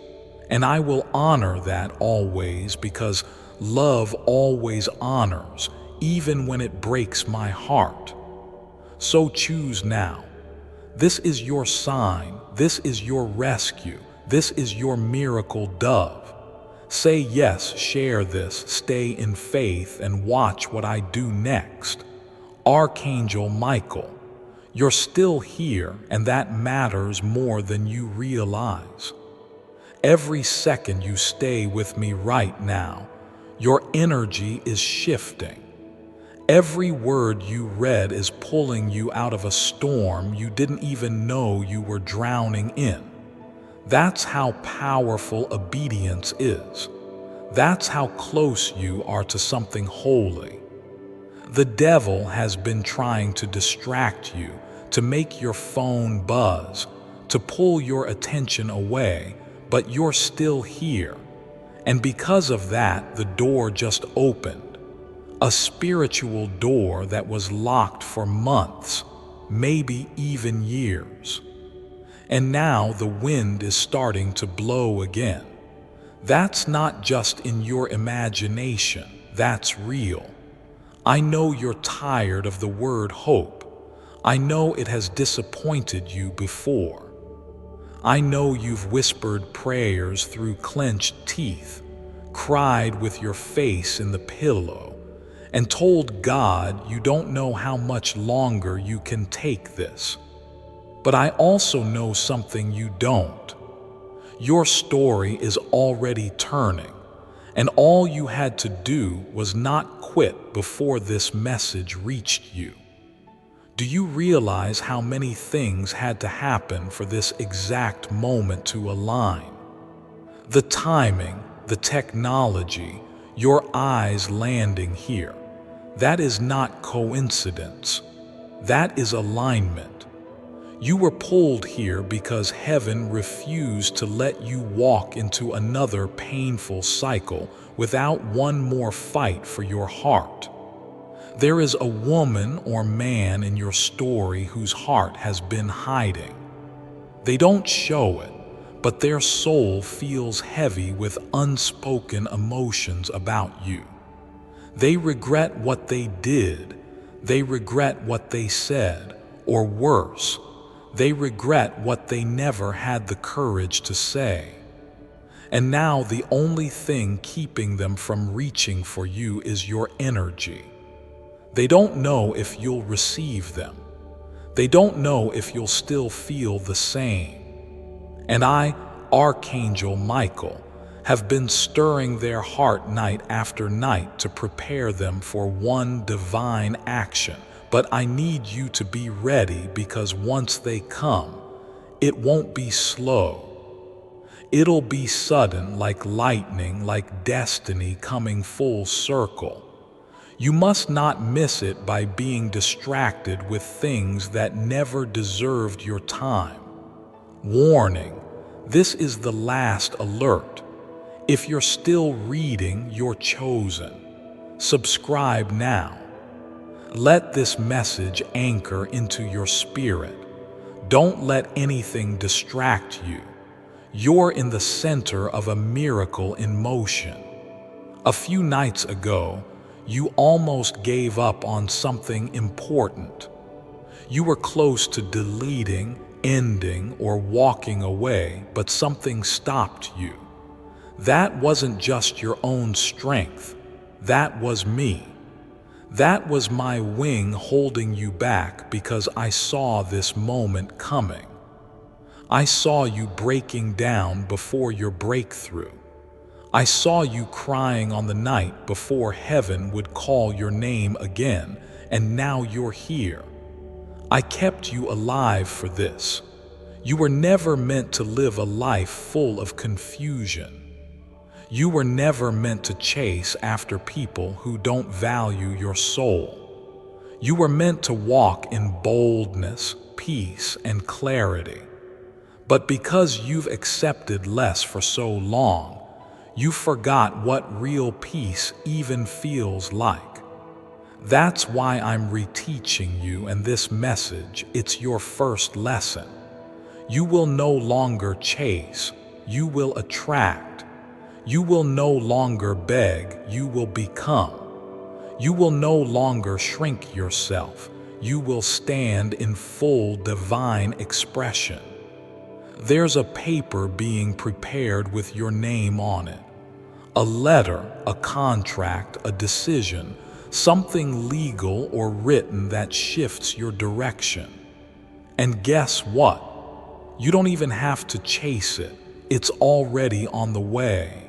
And I will honor that always because love always honors, even when it breaks my heart. So choose now. This is your sign. This is your rescue. This is your miracle dove. Say yes, share this, stay in faith, and watch what I do next. Archangel Michael. You're still here, and that matters more than you realize. Every second you stay with me right now, your energy is shifting. Every word you read is pulling you out of a storm you didn't even know you were drowning in. That's how powerful obedience is. That's how close you are to something holy. The devil has been trying to distract you, to make your phone buzz, to pull your attention away, but you're still here. And because of that, the door just opened. a spiritual door that was locked for months, maybe even years. And now the wind is starting to blow again. That's not just in your imagination, that's real. I know you're tired of the word hope. I know it has disappointed you before. I know you've whispered prayers through clenched teeth, cried with your face in the pillow, and told God you don't know how much longer you can take this. But I also know something you don't. Your story is already turning, and all you had to do was not quit before this message reached you. Do you realize how many things had to happen for this exact moment to align? The timing, the technology, your eyes landing here, that is not coincidence. That is alignment. You were pulled here because heaven refused to let you walk into another painful cycle without one more fight for your heart. There is a woman or man in your story whose heart has been hiding. They don't show it, but their soul feels heavy with unspoken emotions about you. They regret what they did. They regret what they said, or worse, they regret what they never had the courage to say. And now the only thing keeping them from reaching for you is your energy. They don't know if you'll receive them. They don't know if you'll still feel the same. And I, Archangel Michael, have been stirring their heart night after night to prepare them for one divine action. But I need you to be ready, because once they come, it won't be slow. It'll be sudden, like lightning, like destiny coming full circle. You must not miss it by being distracted with things that never deserved your time. Warning, this is the last alert. If you're still reading, you're chosen. Subscribe now. Let this message anchor into your spirit. Don't let anything distract you. You're in the center of a miracle in motion. A few nights ago, you almost gave up on something important. You were close to deleting, ending, or walking away, but something stopped you. That wasn't just your own strength. That was me. That was my wing holding you back, because I saw this moment coming. I saw you breaking down before your breakthrough. I saw you crying on the night before heaven would call your name again, and now you're here. I kept you alive for this. You were never meant to live a life full of confusion. You were never meant to chase after people who don't value your soul. You were meant to walk in boldness, peace, and clarity. But because you've accepted less for so long, you forgot what real peace even feels like. That's why I'm reteaching you, and this message, it's your first lesson. You will no longer chase, you will attract. You will no longer beg, you will become. You will no longer shrink yourself, you will stand in full divine expression. There's a paper being prepared with your name on it. A letter, a contract, a decision, something legal or written that shifts your direction. And guess what? You don't even have to chase it. It's already on the way.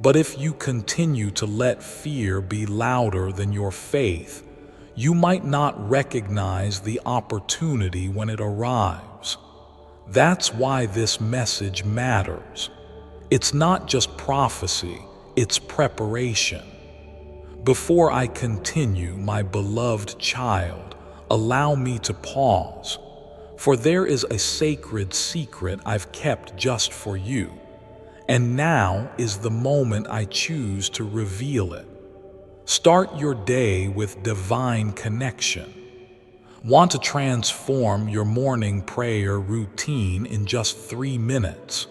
But if you continue to let fear be louder than your faith, you might not recognize the opportunity when it arrives. That's why this message matters. It's not just prophecy, it's preparation. Before I continue, my beloved child, allow me to pause, for there is a sacred secret I've kept just for you, and now is the moment I choose to reveal it. Start your day with divine connection. Want to transform your morning prayer routine in just 3 minutes?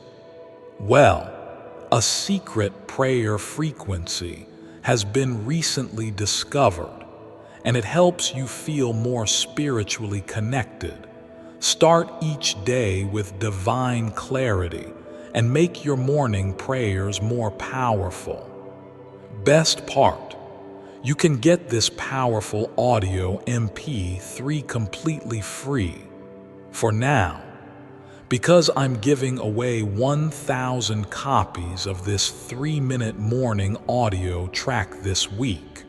Well, a secret prayer frequency has been recently discovered, and it helps you feel more spiritually connected. Start each day with divine clarity and make your morning prayers more powerful. Best part, you can get this powerful audio MP3 completely free for now, because I'm giving away 1,000 copies of this 3-minute morning audio track this week.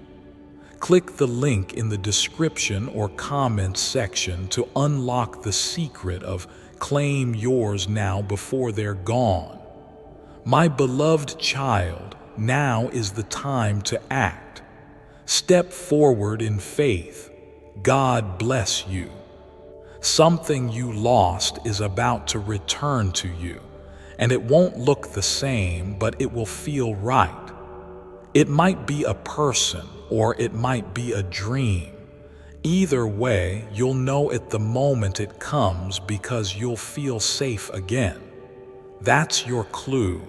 Click the link in the description or comments section to unlock the secret of claim yours now before they're gone. My beloved child, now is the time to act. Step forward in faith. God bless you. Something you lost is about to return to you, and it won't look the same, but it will feel right. It might be a person, or it might be a dream. Either way, you'll know it the moment it comes, because you'll feel safe again. That's your clue.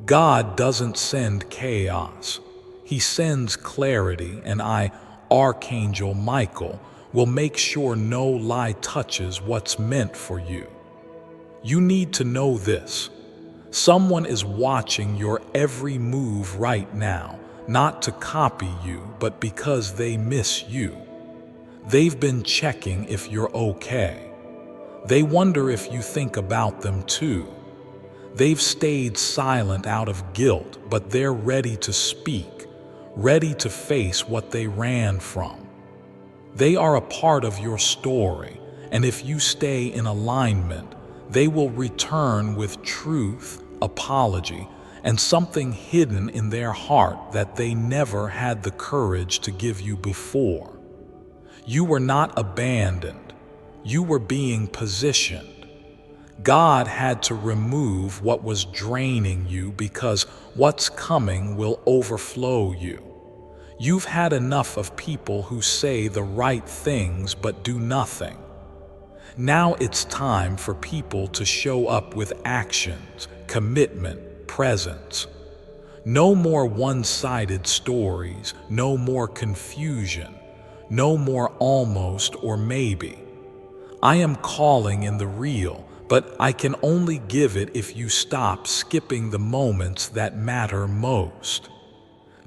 God doesn't send chaos. He sends clarity, and I, Archangel Michael, will make sure no lie touches what's meant for you. You need to know this. Someone is watching your every move right now, not to copy you, but because they miss you. They've been checking if you're okay. They wonder if you think about them too. They've stayed silent out of guilt, but they're ready to speak, ready to face what they ran from. They are a part of your story, and if you stay in alignment, they will return with truth, apology, and something hidden in their heart that they never had the courage to give you before. You were not abandoned. You were being positioned. God had to remove what was draining you, because what's coming will overflow you. You've had enough of people who say the right things but do nothing. Now it's time for people to show up with actions, commitment, presence. No more one-sided stories, no more confusion, no more almost or maybe. I am calling in the real, but I can only give it if you stop skipping the moments that matter most.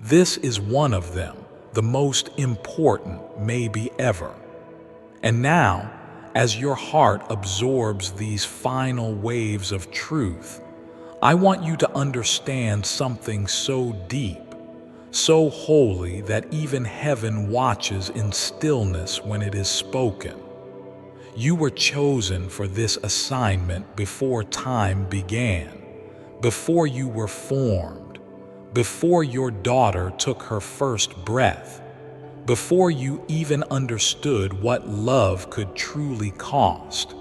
This is one of them, the most important maybe ever. And now, as your heart absorbs these final waves of truth, I want you to understand something so deep, so holy that even heaven watches in stillness when it is spoken. You were chosen for this assignment before time began, before you were formed, before your daughter took her first breath, before you even understood what love could truly cost.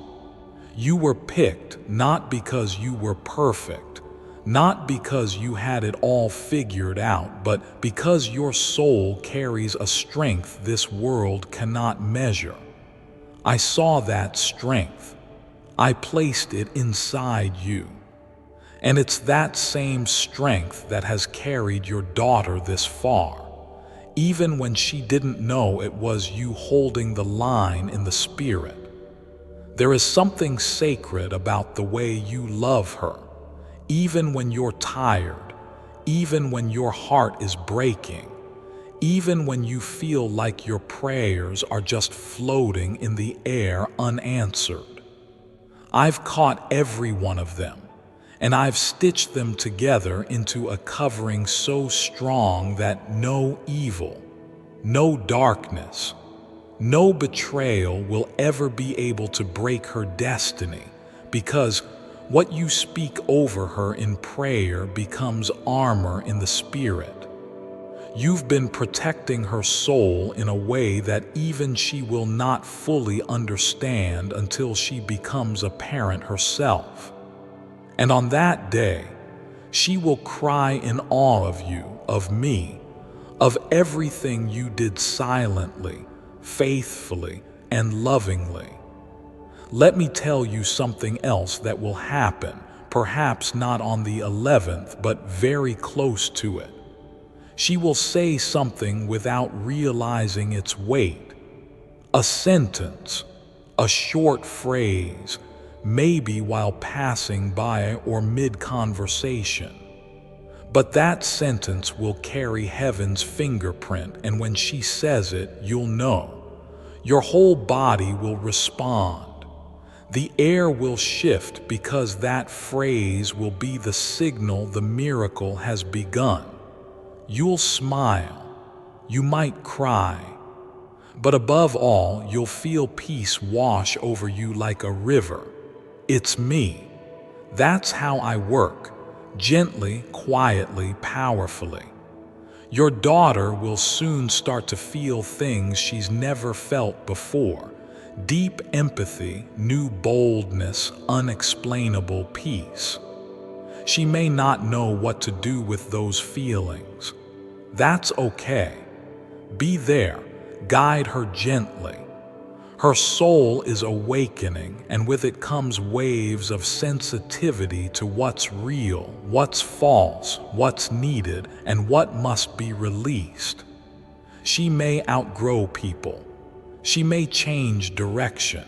You were picked not because you were perfect, not because you had it all figured out, but because your soul carries a strength this world cannot measure. I saw that strength. I placed it inside you. And it's that same strength that has carried your daughter this far, even when she didn't know it was you holding the line in the spirit. There is something sacred about the way you love her, even when you're tired, even when your heart is breaking, even when you feel like your prayers are just floating in the air unanswered. I've caught every one of them, and I've stitched them together into a covering so strong that no evil, no darkness, no betrayal will ever be able to break her destiny, because what you speak over her in prayer becomes armor in the spirit. You've been protecting her soul in a way that even she will not fully understand until she becomes a parent herself. And on that day, she will cry in awe of you, of me, of everything you did silently, faithfully, and lovingly. Let me tell you something else that will happen, perhaps not on the 11th, but very close to it. She will say something without realizing its weight. A sentence, a short phrase, maybe while passing by or mid-conversation. But that sentence will carry heaven's fingerprint, and when she says it, you'll know. Your whole body will respond. The air will shift because that phrase will be the signal the miracle has begun. You'll smile. You might cry. But above all, you'll feel peace wash over you like a river. It's me. That's how I work. Gently, quietly, powerfully. Your daughter will soon start to feel things she's never felt before. Deep empathy, new boldness, unexplainable peace. She may not know what to do with those feelings. That's okay. Be there. Guide her gently. Her soul is awakening, and with it comes waves of sensitivity to what's real, what's false, what's needed, and what must be released. She may outgrow people. She may change direction.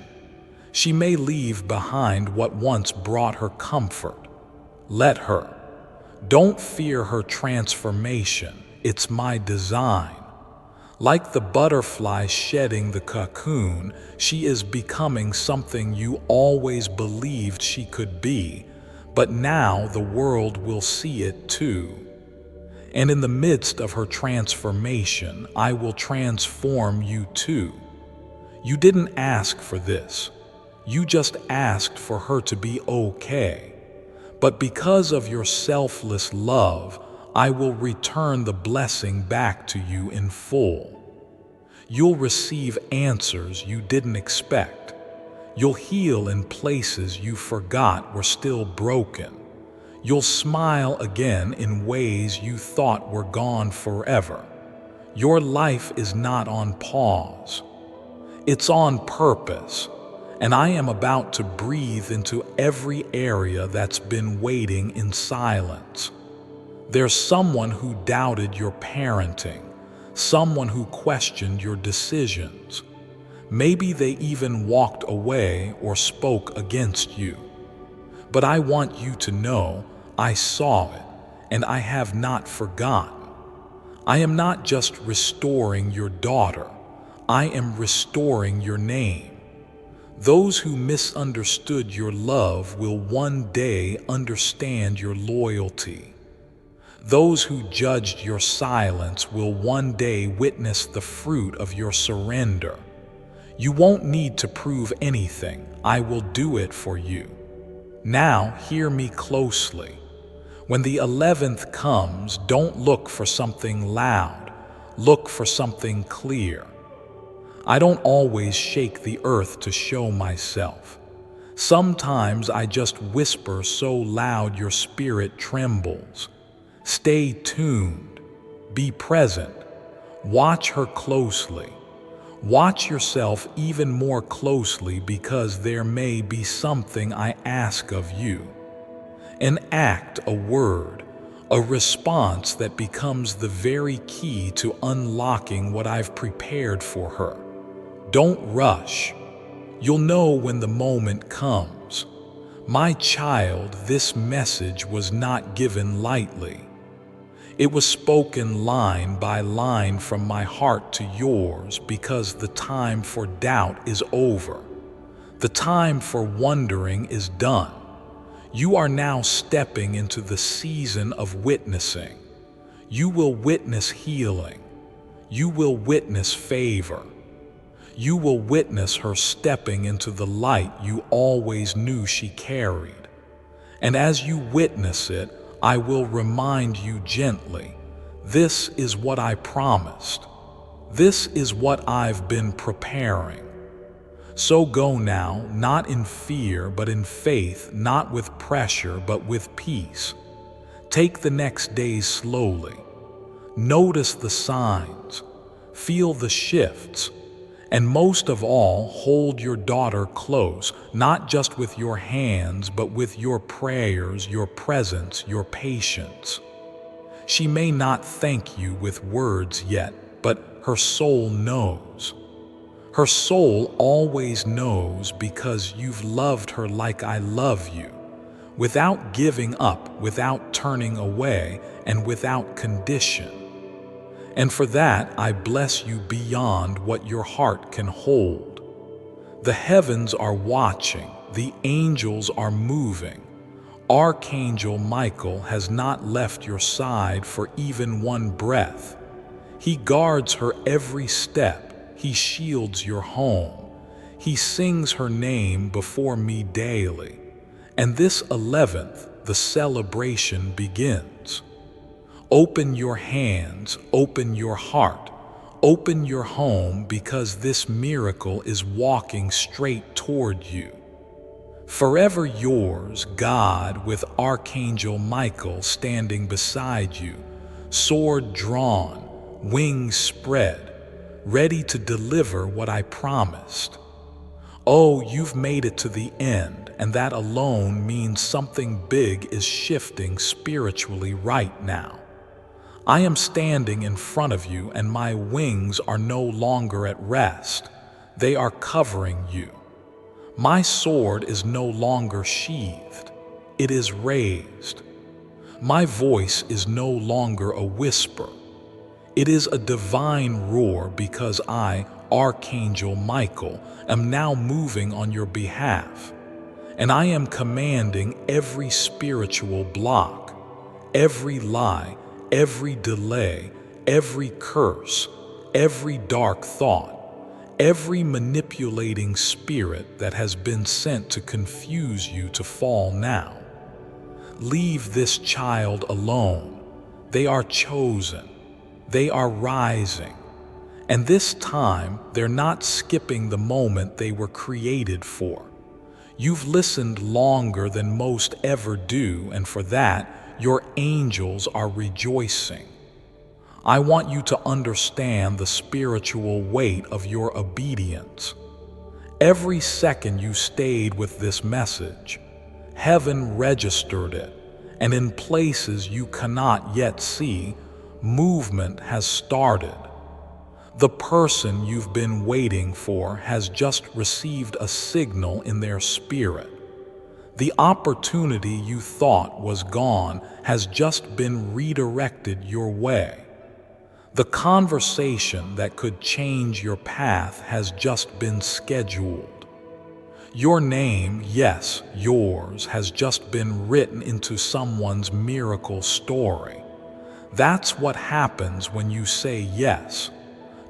She may leave behind what once brought her comfort. Let her. Don't fear her transformation. It's my design. Like the butterfly shedding the cocoon, she is becoming something you always believed she could be, but now the world will see it too. And in the midst of her transformation, I will transform you too. You didn't ask for this. You just asked for her to be okay. But because of your selfless love, I will return the blessing back to you in full. You'll receive answers you didn't expect. You'll heal in places you forgot were still broken. You'll smile again in ways you thought were gone forever. Your life is not on pause. It's on purpose. And I am about to breathe into every area that's been waiting in silence. There's someone who doubted your parenting, someone who questioned your decisions. Maybe they even walked away or spoke against you. But I want you to know I saw it, and I have not forgotten. I am not just restoring your daughter, I am restoring your name. Those who misunderstood your love will one day understand your loyalty. Those who judged your silence will one day witness the fruit of your surrender. You won't need to prove anything. I will do it for you. Now, hear me closely. When the 11th comes, don't look for something loud. Look for something clear. I don't always shake the earth to show myself. Sometimes I just whisper so loud your spirit trembles. Stay tuned. Be present. Watch her closely. Watch yourself even more closely, because there may be something I ask of you. An act, a word, a response that becomes the very key to unlocking what I've prepared for her. Don't rush. You'll know when the moment comes. My child, this message was not given lightly. It was spoken line by line from my heart to yours, because the time for doubt is over. The time for wondering is done. You are now stepping into the season of witnessing. You will witness healing. You will witness favor. You will witness her stepping into the light you always knew she carried. And as you witness it, I will remind you gently, this is what I promised. This is what I've been preparing. So go now, not in fear, but in faith, not with pressure, but with peace. Take the next days slowly. Notice the signs, feel the shifts, and most of all, hold your daughter close, not just with your hands, but with your prayers, your presence, your patience. She may not thank you with words yet, but her soul knows. Her soul always knows because you've loved her like I love you, without giving up, without turning away, and without condition. And for that, I bless you beyond what your heart can hold. The heavens are watching, the angels are moving. Archangel Michael has not left your side for even one breath. He guards her every step. He shields your home. He sings her name before me daily. And this 11th, the celebration begins. Open your hands, open your heart, open your home, because this miracle is walking straight toward you. Forever yours, God, with Archangel Michael standing beside you, sword drawn, wings spread, ready to deliver what I promised. Oh, you've made it to the end, and that alone means something big is shifting spiritually right now. I am standing in front of you, and my wings are no longer at rest. They are covering you. My sword is no longer sheathed. It is raised. My voice is no longer a whisper. It is a divine roar, because I, Archangel Michael, am now moving on your behalf. And I am commanding every spiritual block, every lie, every delay, every curse, every dark thought, every manipulating spirit that has been sent to confuse you to fall now. Leave this child alone. They are chosen. They are rising. And this time, they're not skipping the moment they were created for. You've listened longer than most ever do, and for that, your angels are rejoicing. I want you to understand the spiritual weight of your obedience. Every second you stayed with this message, heaven registered it, and in places you cannot yet see, movement has started. The person you've been waiting for has just received a signal in their spirit. The opportunity you thought was gone has just been redirected your way. The conversation that could change your path has just been scheduled. Your name, yes, yours, has just been written into someone's miracle story. That's what happens when you say yes.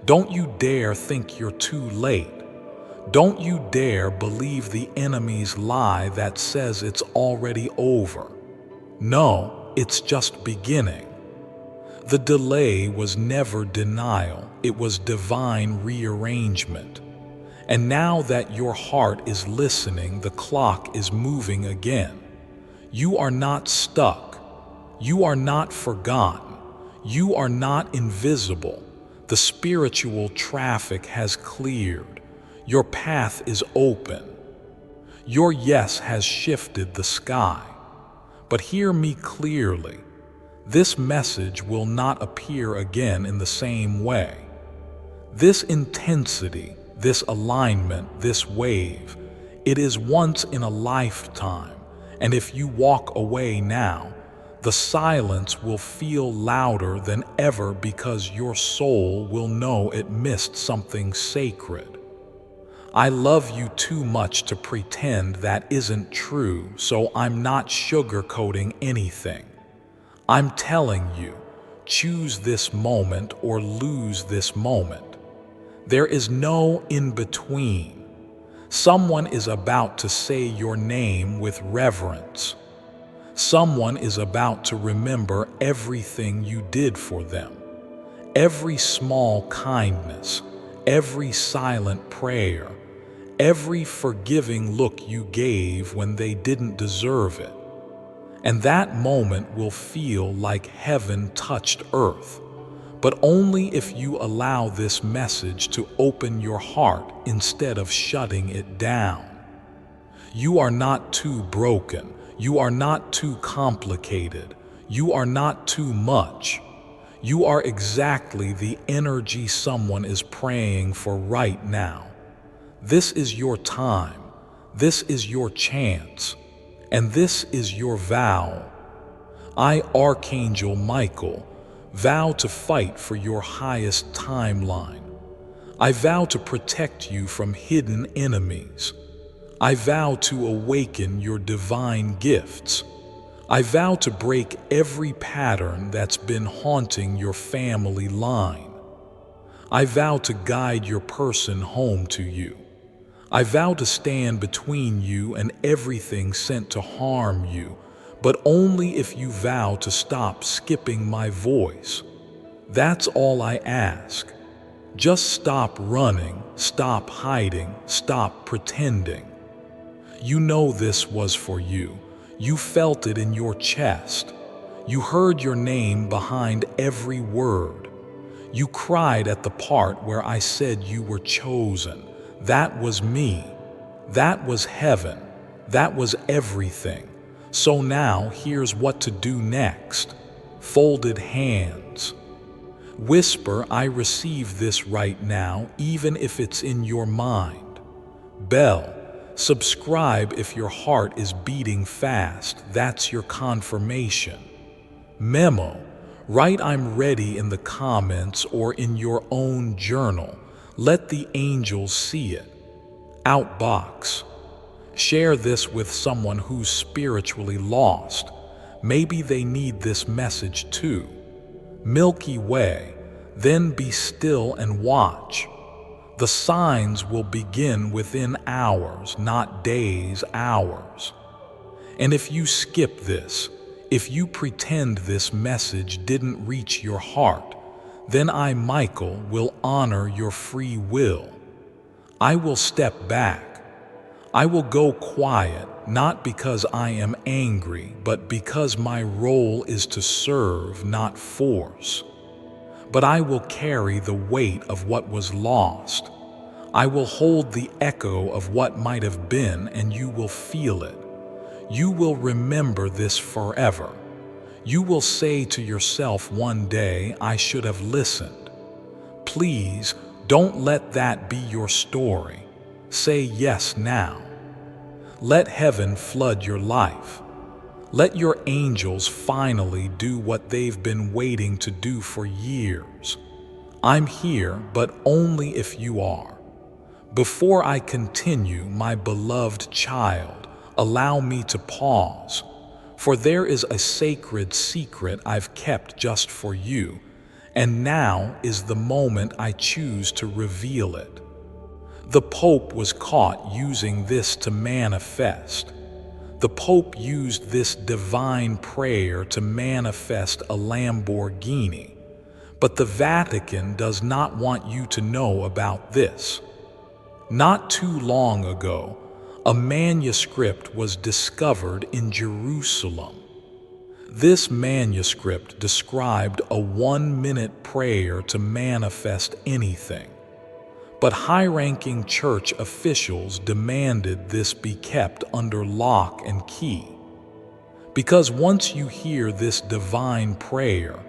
Don't you dare think you're too late. Don't you dare believe the enemy's lie that says it's already over. No, it's just beginning. The delay was never denial, it was divine rearrangement. And now that your heart is listening, the clock is moving again. You are not stuck. You are not forgotten. You are not invisible. The spiritual traffic has cleared. Your path is open. Your yes has shifted the sky. But hear me clearly. This message will not appear again in the same way. This intensity, this alignment, this wave, it is once in a lifetime, and if you walk away now, the silence will feel louder than ever, because your soul will know it missed something sacred. I love you too much to pretend that isn't true, so I'm not sugarcoating anything. I'm telling you, choose this moment or lose this moment. There is no in-between. Someone is about to say your name with reverence. Someone is about to remember everything you did for them. Every small kindness, every silent prayer, every forgiving look you gave when they didn't deserve it. And that moment will feel like heaven touched earth, but only if you allow this message to open your heart instead of shutting it down. You are not too broken. You are not too complicated. You are not too much. You are exactly the energy someone is praying for right now. This is your time. This is your chance. And this is your vow. I, Archangel Michael, vow to fight for your highest timeline. I vow to protect you from hidden enemies. I vow to awaken your divine gifts. I vow to break every pattern that's been haunting your family line. I vow to guide your person home to you. I vow to stand between you and everything sent to harm you, but only if you vow to stop skipping my voice. That's all I ask. Just stop running, stop hiding, stop pretending. You know this was for you. You felt it in your chest. You heard your name behind every word. You cried at the part where I said you were chosen. That was me. That was heaven. That was everything. So now here's what to do next. Folded hands. Whisper, I receive this right now, even if it's in your mind. Bell. Subscribe if your heart is beating fast. That's your confirmation. Memo. Write I'm ready in the comments or in your own journal. Let the angels see it. Outbox. Share this with someone who's spiritually lost. Maybe they need this message too. Milky Way. Then be still and watch. The signs will begin within hours, not days, hours. And if you skip this, if you pretend this message didn't reach your heart, then I, Michael, will honor your free will. I will step back. I will go quiet, not because I am angry, but because my role is to serve, not force. But I will carry the weight of what was lost. I will hold the echo of what might have been, and you will feel it. You will remember this forever. You will say to yourself one day, I should have listened. Please, don't let that be your story. Say yes now. Let heaven flood your life. Let your angels finally do what they've been waiting to do for years. I'm here, but only if you are. Before I continue, my beloved child, allow me to pause, for there is a sacred secret I've kept just for you, and now is the moment I choose to reveal it. The Pope was caught using this to manifest. The Pope used this divine prayer to manifest a Lamborghini, but the Vatican does not want you to know about this. Not too long ago, a manuscript was discovered in Jerusalem. This manuscript described a 1-minute prayer to manifest anything. But high-ranking church officials demanded this be kept under lock and key. Because once you hear this divine prayer,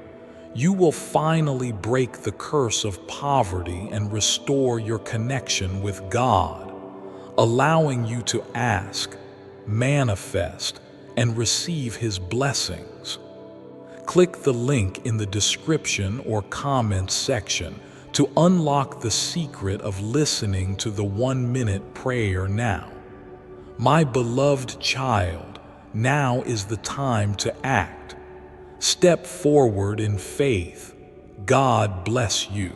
you will finally break the curse of poverty and restore your connection with God, allowing you to ask, manifest, and receive His blessings. Click the link in the description or comments section to unlock the secret of listening to the 1-minute prayer now. My beloved child, now is the time to act. Step forward in faith. God bless you.